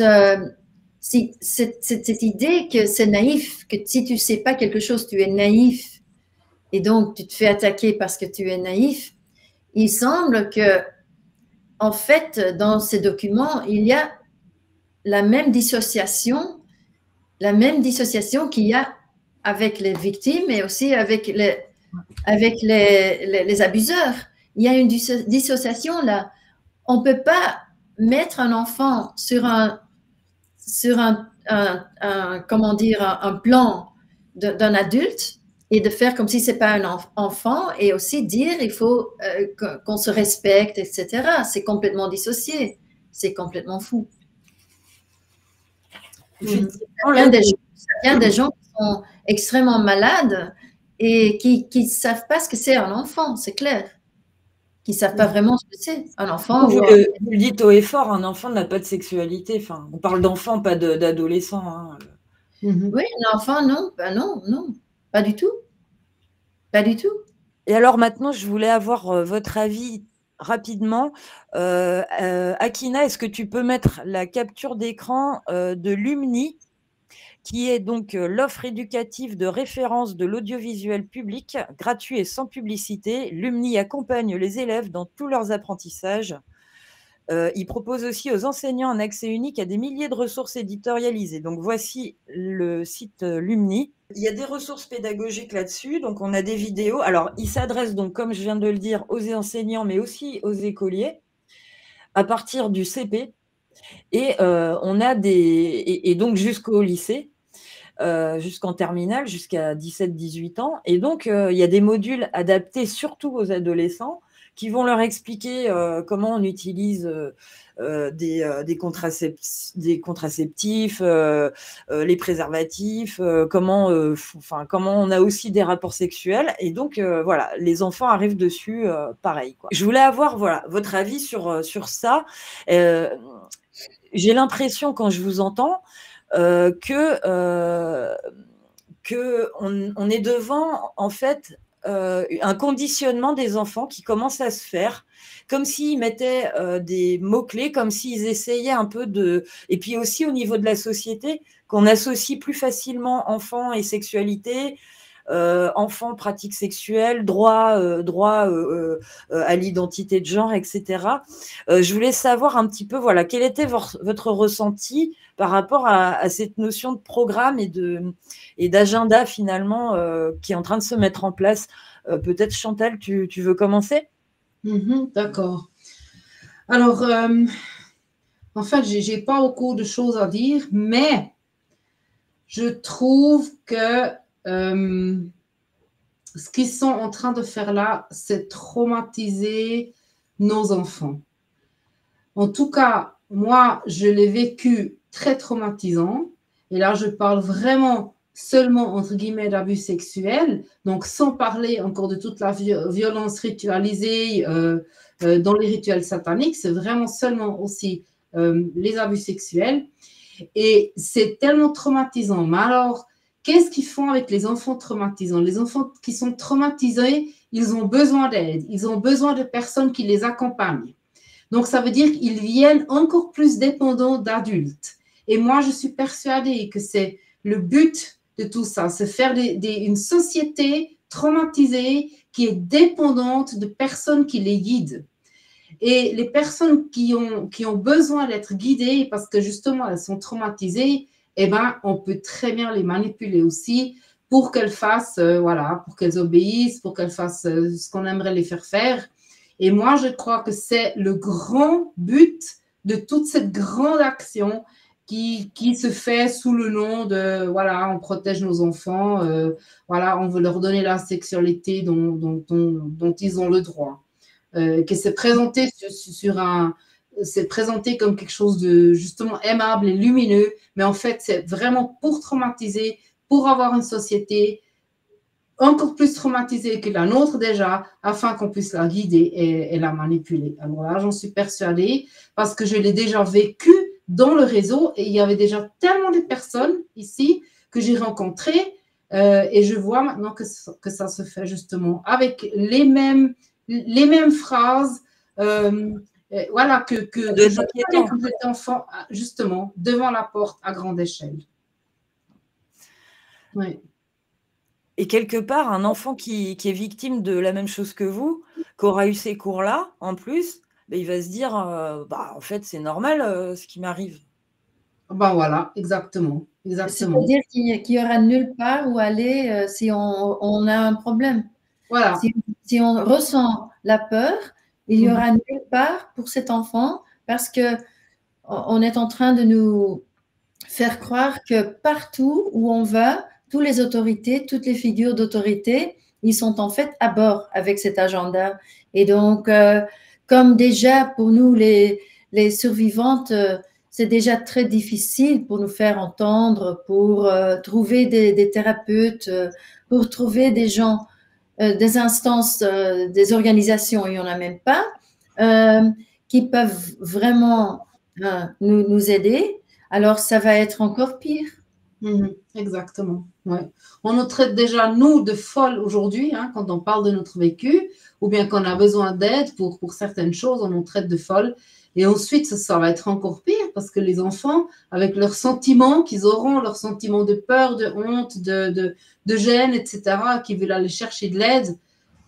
idée que c'est naïf, que si tu ne sais pas quelque chose, tu es naïf et donc tu te fais attaquer parce que tu es naïf, il semble que, en fait, dans ces documents, il y a la même dissociation qu'il y a avec les victimes et aussi avec les abuseurs. Il y a une dissociation là. On ne peut pas mettre un enfant sur un comment dire, un plan d'un adulte et de faire comme si ce n'est pas un enfant et aussi dire il faut qu'on se respecte, etc. C'est complètement dissocié. C'est complètement fou. Ça vient des gens qui sont extrêmement malades et qui ne savent pas ce que c'est un enfant, c'est clair. Qui ne savent pas vraiment ce que c'est un enfant. Vous le dites haut et fort, un enfant n'a pas de sexualité. Enfin, on parle d'enfant, pas d'adolescent. Hein. Oui, un enfant, non, non, pas du tout. Pas du tout. Et alors maintenant, je voulais avoir votre avis rapidement. Akina, est-ce que tu peux mettre la capture d'écran de Lumni, qui est donc l'offre éducative de référence de l'audiovisuel public, gratuit et sans publicité. Lumni accompagne les élèves dans tous leurs apprentissages. Il propose aussi aux enseignants un accès unique à des milliers de ressources éditorialisées. Donc, voici le site Lumni. Il y a des ressources pédagogiques là-dessus. Donc, on a des vidéos. Alors, il s'adresse donc, comme je viens de le dire, aux enseignants, mais aussi aux écoliers, à partir du CP. Et on a et donc jusqu'au lycée, jusqu'en terminale, jusqu'à 17-18 ans. Et donc, il y a des modules adaptés surtout aux adolescents qui vont leur expliquer comment on utilise des contraceptifs, les préservatifs, comment on a aussi des rapports sexuels. Et donc, voilà, les enfants arrivent dessus pareil, quoi. Je voulais avoir votre avis sur ça. J'ai l'impression, quand je vous entends, qu'on est devant, en fait, un conditionnement des enfants qui commence à se faire, comme s'ils mettaient des mots-clés, comme s'ils essayaient un peu de… Et puis aussi au niveau de la société, qu'on associe plus facilement enfants et sexualité, enfants, pratiques sexuelles, droit à l'identité de genre, etc. Je voulais savoir un petit peu, voilà, quel était votre ressenti par rapport à cette notion de programme et d'agenda finalement qui est en train de se mettre en place. Peut-être Chantal, tu veux commencer? D'accord. Alors, en fait, j'ai pas beaucoup de choses à dire, mais je trouve que ce qu'ils sont en train de faire là, c'est traumatiser nos enfants. En tout cas, moi, je l'ai vécu très traumatisant. Et là, je parle vraiment seulement, entre guillemets, d'abus sexuels. Donc, sans parler encore de toute la violence ritualisée dans les rituels sataniques. C'est vraiment seulement aussi les abus sexuels. Et c'est tellement traumatisant. Mais alors, qu'est-ce qu'ils font avec les enfants traumatisants? Les enfants qui sont traumatisés, ils ont besoin d'aide. Ils ont besoin de personnes qui les accompagnent. Donc, ça veut dire qu'ils viennent encore plus dépendants d'adultes. Et moi, je suis persuadée que c'est le but de tout ça, c'est faire une société traumatisée qui est dépendante de personnes qui les guident. Et les personnes qui ont besoin d'être guidées parce que justement, elles sont traumatisées, eh ben, on peut très bien les manipuler aussi pour qu'elles fassent, pour qu'elles obéissent, pour qu'elles fassent ce qu'on aimerait les faire faire. Et moi, je crois que c'est le grand but de toute cette grande action qui se fait sous le nom de, on protège nos enfants, on veut leur donner la sexualité dont ils ont le droit. Que c'est présenté c'est présenté comme quelque chose de justement aimable et lumineux, mais en fait, c'est vraiment pour traumatiser, pour avoir une société encore plus traumatisée que la nôtre déjà, afin qu'on puisse la guider et la manipuler. Alors là, j'en suis persuadée parce que je l'ai déjà vécu dans le réseau et il y avait déjà tellement de personnes ici que j'ai rencontrées et je vois maintenant que ça se fait justement avec les mêmes phrases, que j'étais enfant, justement, devant la porte à grande échelle. Oui. Et quelque part, un enfant qui est victime de la même chose que vous, qui aura eu ces cours-là, en plus, il va se dire, en fait, c'est normal ce qui m'arrive. Voilà, exactement. C'est-à-dire qu'il n'y aura nulle part où aller si on a un problème. Voilà. Si on ressent la peur, il n'y aura nulle part pour cet enfant parce qu'on est en train de nous faire croire que partout où on va, toutes les autorités, toutes les figures d'autorité, ils sont en fait à bord avec cet agenda. Et donc, comme déjà pour nous, les survivantes, c'est déjà très difficile pour nous faire entendre, pour trouver des thérapeutes, pour trouver des gens, des instances, des organisations, il n'y en a même pas, qui peuvent vraiment nous aider. Alors, ça va être encore pire. Exactement. Ouais. On nous traite déjà, nous, de folles aujourd'hui, hein, quand on parle de notre vécu, ou bien qu'on a besoin d'aide pour certaines choses, on nous traite de folles. Et ensuite, ça va être encore pire parce que les enfants, avec leurs sentiments qu'ils auront, leurs sentiments de peur, de honte, de gêne, etc., qui veulent aller chercher de l'aide,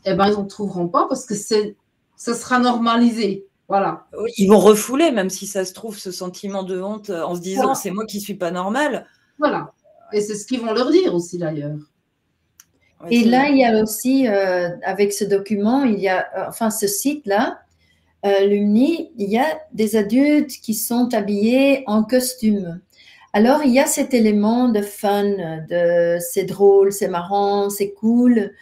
eh ben, ils n'en trouveront pas parce que ça sera normalisé. Voilà. Ils vont refouler, même si ça se trouve, ce sentiment de honte en se disant voilà. C'est moi qui ne suis pas normal. Voilà. Et c'est ce qu'ils vont leur dire aussi d'ailleurs. Ouais, et là, il y a aussi, avec ce document, il y a, enfin, ce site-là, Lumni, il y a des adultes qui sont habillés en costume. Alors, il y a cet élément de fun, de c'est drôle, c'est marrant, c'est cool.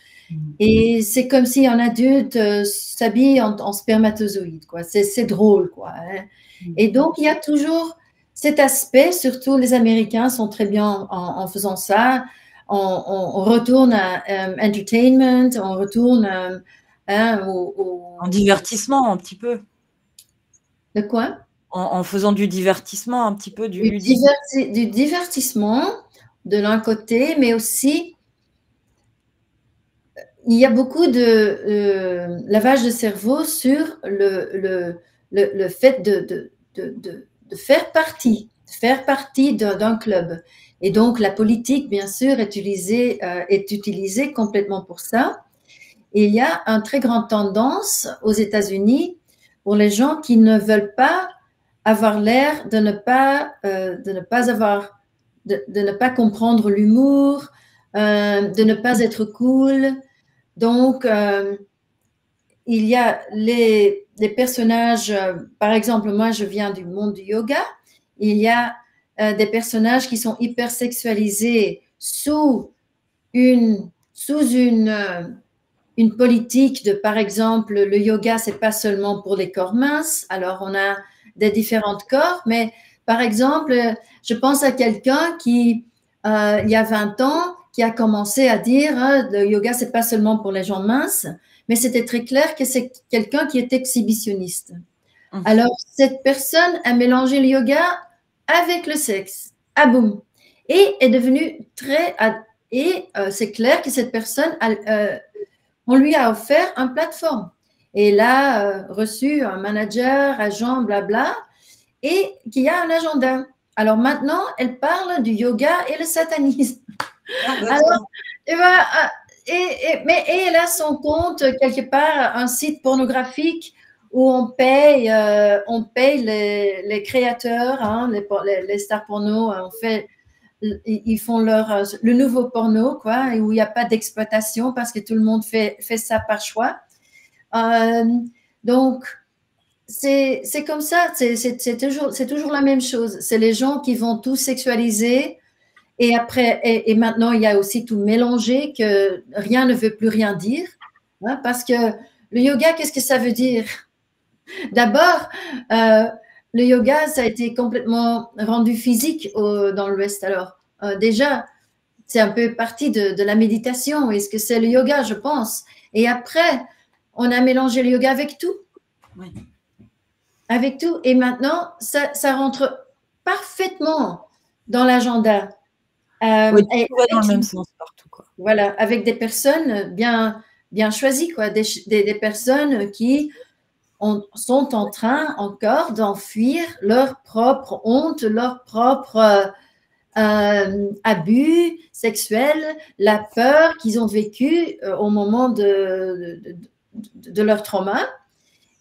Et c'est comme si un adulte s'habille en spermatozoïde, quoi. C'est drôle, quoi. Hein. Et donc, il y a toujours cet aspect, surtout les Américains sont très bien en faisant ça. On retourne à entertainment, on retourne en divertissement un petit peu. De quoi? En faisant du divertissement un petit peu, du divertissement de l'un côté, mais aussi il y a beaucoup de lavage de cerveau sur le fait de faire partie d'un club. Et donc, la politique, bien sûr, est utilisée complètement pour ça. Et il y a une très grande tendance aux États-Unis pour les gens qui ne veulent pas avoir l'air de ne pas comprendre l'humour, de ne pas être cool. Donc, il y a les personnages, par exemple, moi, je viens du monde du yoga. Il y a des personnages qui sont hyper sexualisés sous une politique de, par exemple, le yoga, c'est pas seulement pour les corps minces. Alors, on a des différents corps, mais par exemple, je pense à quelqu'un qui, il y a 20 ans, qui a commencé à dire le yoga, c'est pas seulement pour les gens minces, mais c'était très clair que c'est quelqu'un qui est exhibitionniste. Alors, cette personne a mélangé le yoga avec le sexe. Ah boum! Et est devenue et c'est clair que cette personne, on lui a offert une plateforme. Et elle a reçu un manager, agent, blabla, et qui a un agenda. Alors maintenant, elle parle du yoga et le satanisme. Alors, mais elle a son compte quelque part, un site pornographique où on paye les créateurs, hein, les stars porno, ils font le nouveau porno, quoi, et où il n'y a pas d'exploitation parce que tout le monde fait ça par choix. Donc, c'est comme ça, c'est toujours la même chose. C'est les gens qui vont tout sexualiser. Et après, et maintenant, il y a aussi tout mélangé, que rien ne veut plus rien dire. Hein, parce que le yoga, qu'est-ce que ça veut dire? D'abord, le yoga, ça a été complètement rendu physique dans l'Ouest. Alors, déjà, c'est un peu partie de la méditation. Est-ce que c'est le yoga, je pense? Et après, on a mélangé le yoga avec tout. Oui. Avec tout. Et maintenant, ça rentre parfaitement dans l'agenda. Oui, tout va dans le même sens partout, quoi. Voilà, avec des personnes bien choisies, quoi, des personnes qui sont en train encore d'enfuir leur propre honte, leur propre abus sexuel, la peur qu'ils ont vécu au moment de leur trauma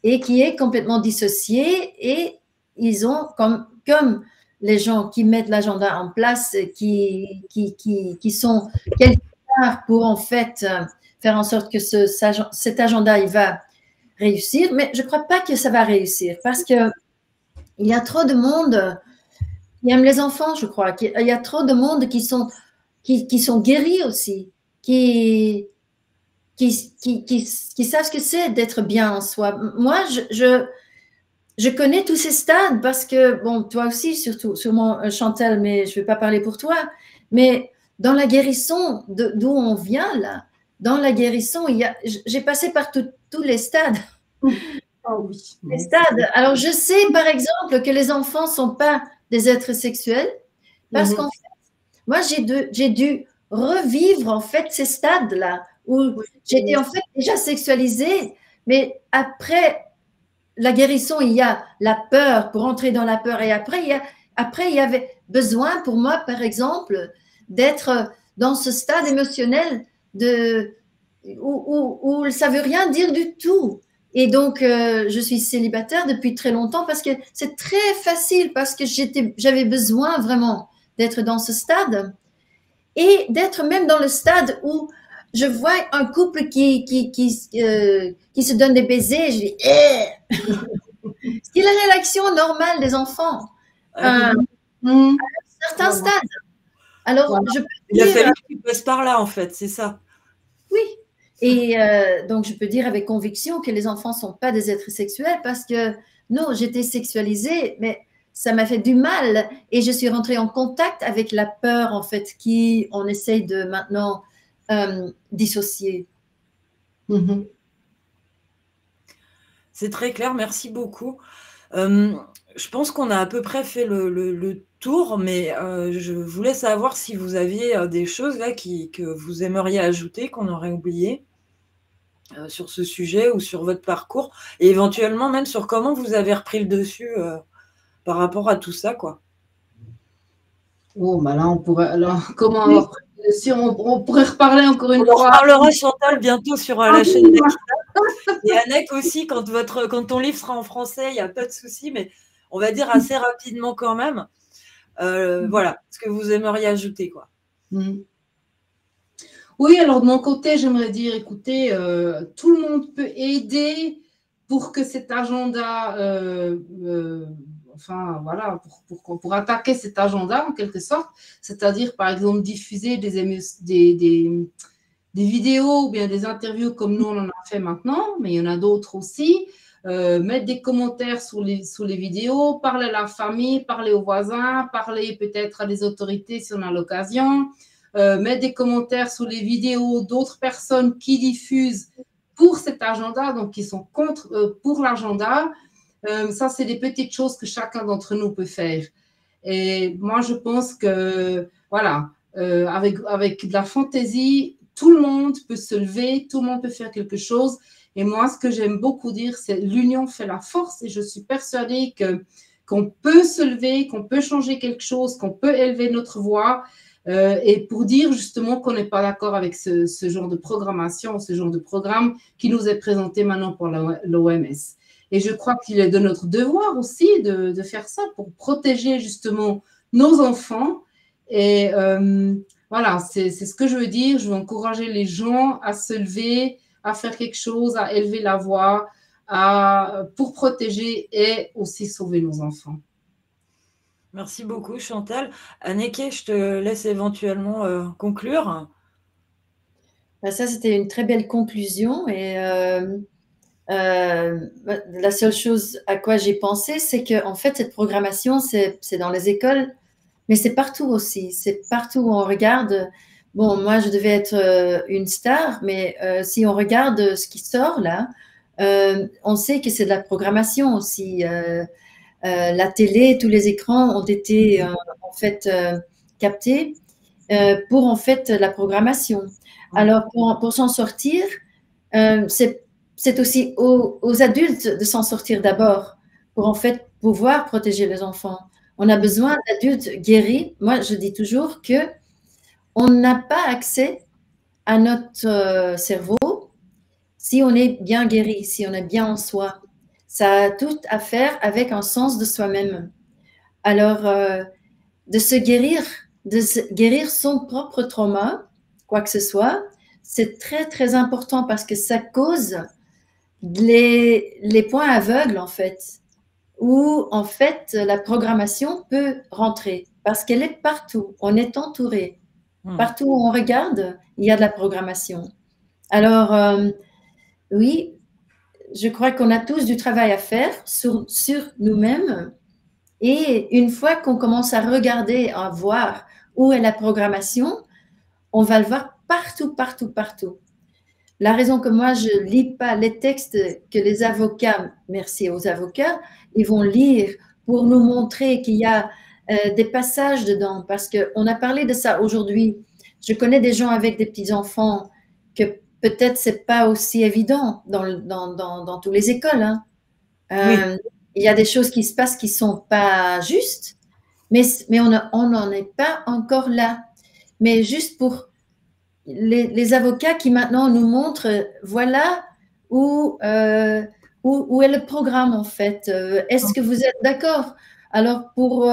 et qui est complètement dissociée, et ils ont comme les gens qui mettent l'agenda en place, qui sont quelque part pour en fait faire en sorte que cet agenda il va réussir, mais je ne crois pas que ça va réussir parce qu'il y a trop de monde qui aime les enfants, je crois. Il y a trop de monde qui sont qui sont guéris aussi, qui savent ce que c'est d'être bien en soi. Moi, je connais tous ces stades parce que, bon, toi aussi, surtout, sûrement Chantal, mais je ne vais pas parler pour toi, mais dans la guérison, d'où on vient là, dans la guérison, j'ai passé par tous les stades. Oh oui. Les stades. Alors, je sais, par exemple, que les enfants ne sont pas des êtres sexuels parce qu'en fait, moi, j'ai dû revivre, en fait, ces stades-là où j'étais, en fait, déjà sexualisée, mais après la guérison, il y a la peur pour entrer dans la peur. Et après, il y avait besoin pour moi, par exemple, d'être dans ce stade émotionnel où ça ne veut rien dire du tout. Et donc, je suis célibataire depuis très longtemps parce que c'est très facile, parce que j'avais besoin vraiment d'être dans ce stade et d'être même dans le stade où je vois un couple qui se donne des baisers, je dis c'est la réaction normale des enfants à certains stades. Alors, il a fallu que tu passes par là, en fait, c'est ça. Oui. Et donc, je peux dire avec conviction que les enfants ne sont pas des êtres sexuels parce que non, j'étais sexualisée, mais ça m'a fait du mal et je suis rentrée en contact avec la peur, en fait, qui on essaye de maintenant dissocier. C'est très clair, merci beaucoup. Je pense qu'on a à peu près fait le tour, mais je voulais savoir si vous aviez des choses là que vous aimeriez ajouter, qu'on aurait oublié sur ce sujet ou sur votre parcours, et éventuellement même sur comment vous avez repris le dessus par rapport à tout ça, quoi. Oh, bah là, on pourrait. Alors, comment avoir repris le dessus, on pourrait reparler encore une fois. On reparlera, Chantal, bientôt sur la chaîne d'Akita. Et Anek aussi, quand ton livre sera en français, il n'y a pas de souci, mais on va dire assez rapidement quand même. Voilà, ce que vous aimeriez ajouter, quoi. Oui, alors de mon côté, j'aimerais dire, écoutez, tout le monde peut aider pour que cet agenda, enfin voilà, pour attaquer cet agenda en quelque sorte, c'est-à-dire par exemple diffuser des vidéos ou bien des interviews comme nous on en a fait maintenant, mais il y en a d'autres aussi. Mettre des commentaires sous les vidéos, parler à la famille, parler aux voisins, parler peut-être à des autorités si on a l'occasion. Mettre des commentaires sous les vidéos d'autres personnes qui diffusent pour cet agenda, donc qui sont pour l'agenda. Ça, c'est des petites choses que chacun d'entre nous peut faire. Et moi, je pense que, voilà, avec de la fantaisie, tout le monde peut se lever, tout le monde peut faire quelque chose. Et moi, ce que j'aime beaucoup dire, c'est l'union fait la force. Et je suis persuadée qu'on peut se lever, qu'on peut changer quelque chose, qu'on peut élever notre voix. Et pour dire justement qu'on n'est pas d'accord avec ce genre de programmation, ce genre de programme qui nous est présenté maintenant par l'OMS. Et je crois qu'il est de notre devoir aussi de faire ça pour protéger justement nos enfants. Et voilà, c'est ce que je veux dire. Je veux encourager les gens à se lever, à faire quelque chose, à élever la voix, pour protéger et aussi sauver nos enfants. Merci beaucoup, Chantal. Anneke, je te laisse éventuellement conclure. Ça, c'était une très belle conclusion. Et la seule chose à quoi j'ai pensé, c'est qu'en fait, cette programmation, c'est dans les écoles, mais c'est partout aussi. C'est partout où on regarde. Bon, moi, je devais être une star, mais si on regarde ce qui sort là, on sait que c'est de la programmation aussi. La télé, tous les écrans ont été en fait captés pour en fait la programmation. Alors pour s'en sortir, c'est aussi aux adultes de s'en sortir d'abord pour en fait pouvoir protéger les enfants. On a besoin d'adultes guéris. Moi, je dis toujours que on n'a pas accès à notre cerveau si on est bien guéri, si on est bien en soi. Ça a tout à faire avec un sens de soi-même. Alors, de guérir son propre trauma, quoi que ce soit, c'est très, très important parce que ça cause les points aveugles, en fait, où, en fait, la programmation peut rentrer parce qu'elle est partout. On est entouré. Partout où on regarde, il y a de la programmation. Alors, oui, je crois qu'on a tous du travail à faire sur nous-mêmes. Et une fois qu'on commence à regarder, à voir où est la programmation, on va le voir partout, partout, partout. La raison que moi, je ne lis pas les textes que les avocats, merci aux avocats, ils vont lire pour nous montrer qu'il y a des passages dedans. Parce qu'on a parlé de ça aujourd'hui. Je connais des gens avec des petits-enfants que peut-être ce n'est pas aussi évident dans toutes les écoles. Hein. Oui. Il y a des choses qui se passent qui ne sont pas justes, mais on n'en est pas encore là. Mais juste pour les avocats qui maintenant nous montrent, voilà où est le programme en fait. Est-ce que vous êtes d'accord? Alors pour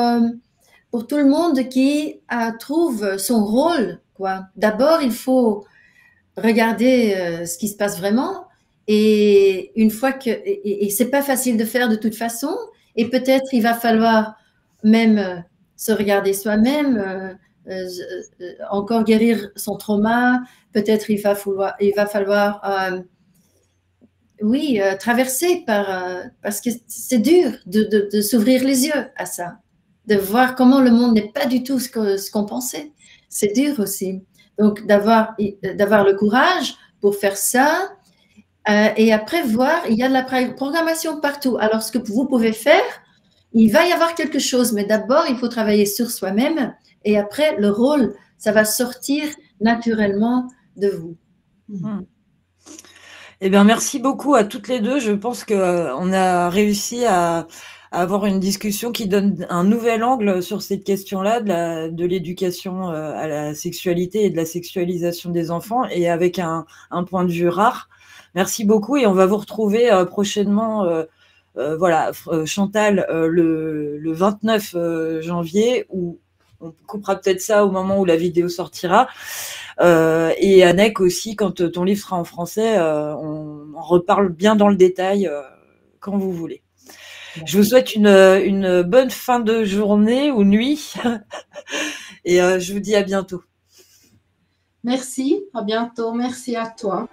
tout le monde qui trouve son rôle, quoi. D'abord, il faut regarder ce qui se passe vraiment. Et une fois que, et c'est pas facile de faire de toute façon, et peut-être il va falloir même se regarder soi-même, encore guérir son trauma, peut-être il va falloir oui, traverser parce que c'est dur de s'ouvrir les yeux à ça, de voir comment le monde n'est pas du tout ce qu'on pensait. C'est dur aussi. Donc, d'avoir le courage pour faire ça. Et après, voir, il y a de la programmation partout. Alors, ce que vous pouvez faire, il va y avoir quelque chose, mais d'abord, il faut travailler sur soi-même. Et après, le rôle, ça va sortir naturellement de vous. Eh bien, merci beaucoup à toutes les deux. Je pense qu'on a réussi à avoir une discussion qui donne un nouvel angle sur cette question-là de l'éducation à la sexualité et de la sexualisation des enfants, et avec un point de vue rare. Merci beaucoup, et on va vous retrouver prochainement, voilà, Chantal, le 29 janvier, où on coupera peut-être ça au moment où la vidéo sortira. Et Anek aussi, quand ton livre sera en français, on en reparle bien dans le détail quand vous voulez. Je vous souhaite une bonne fin de journée ou nuit et je vous dis à bientôt. Merci, à bientôt, merci à toi.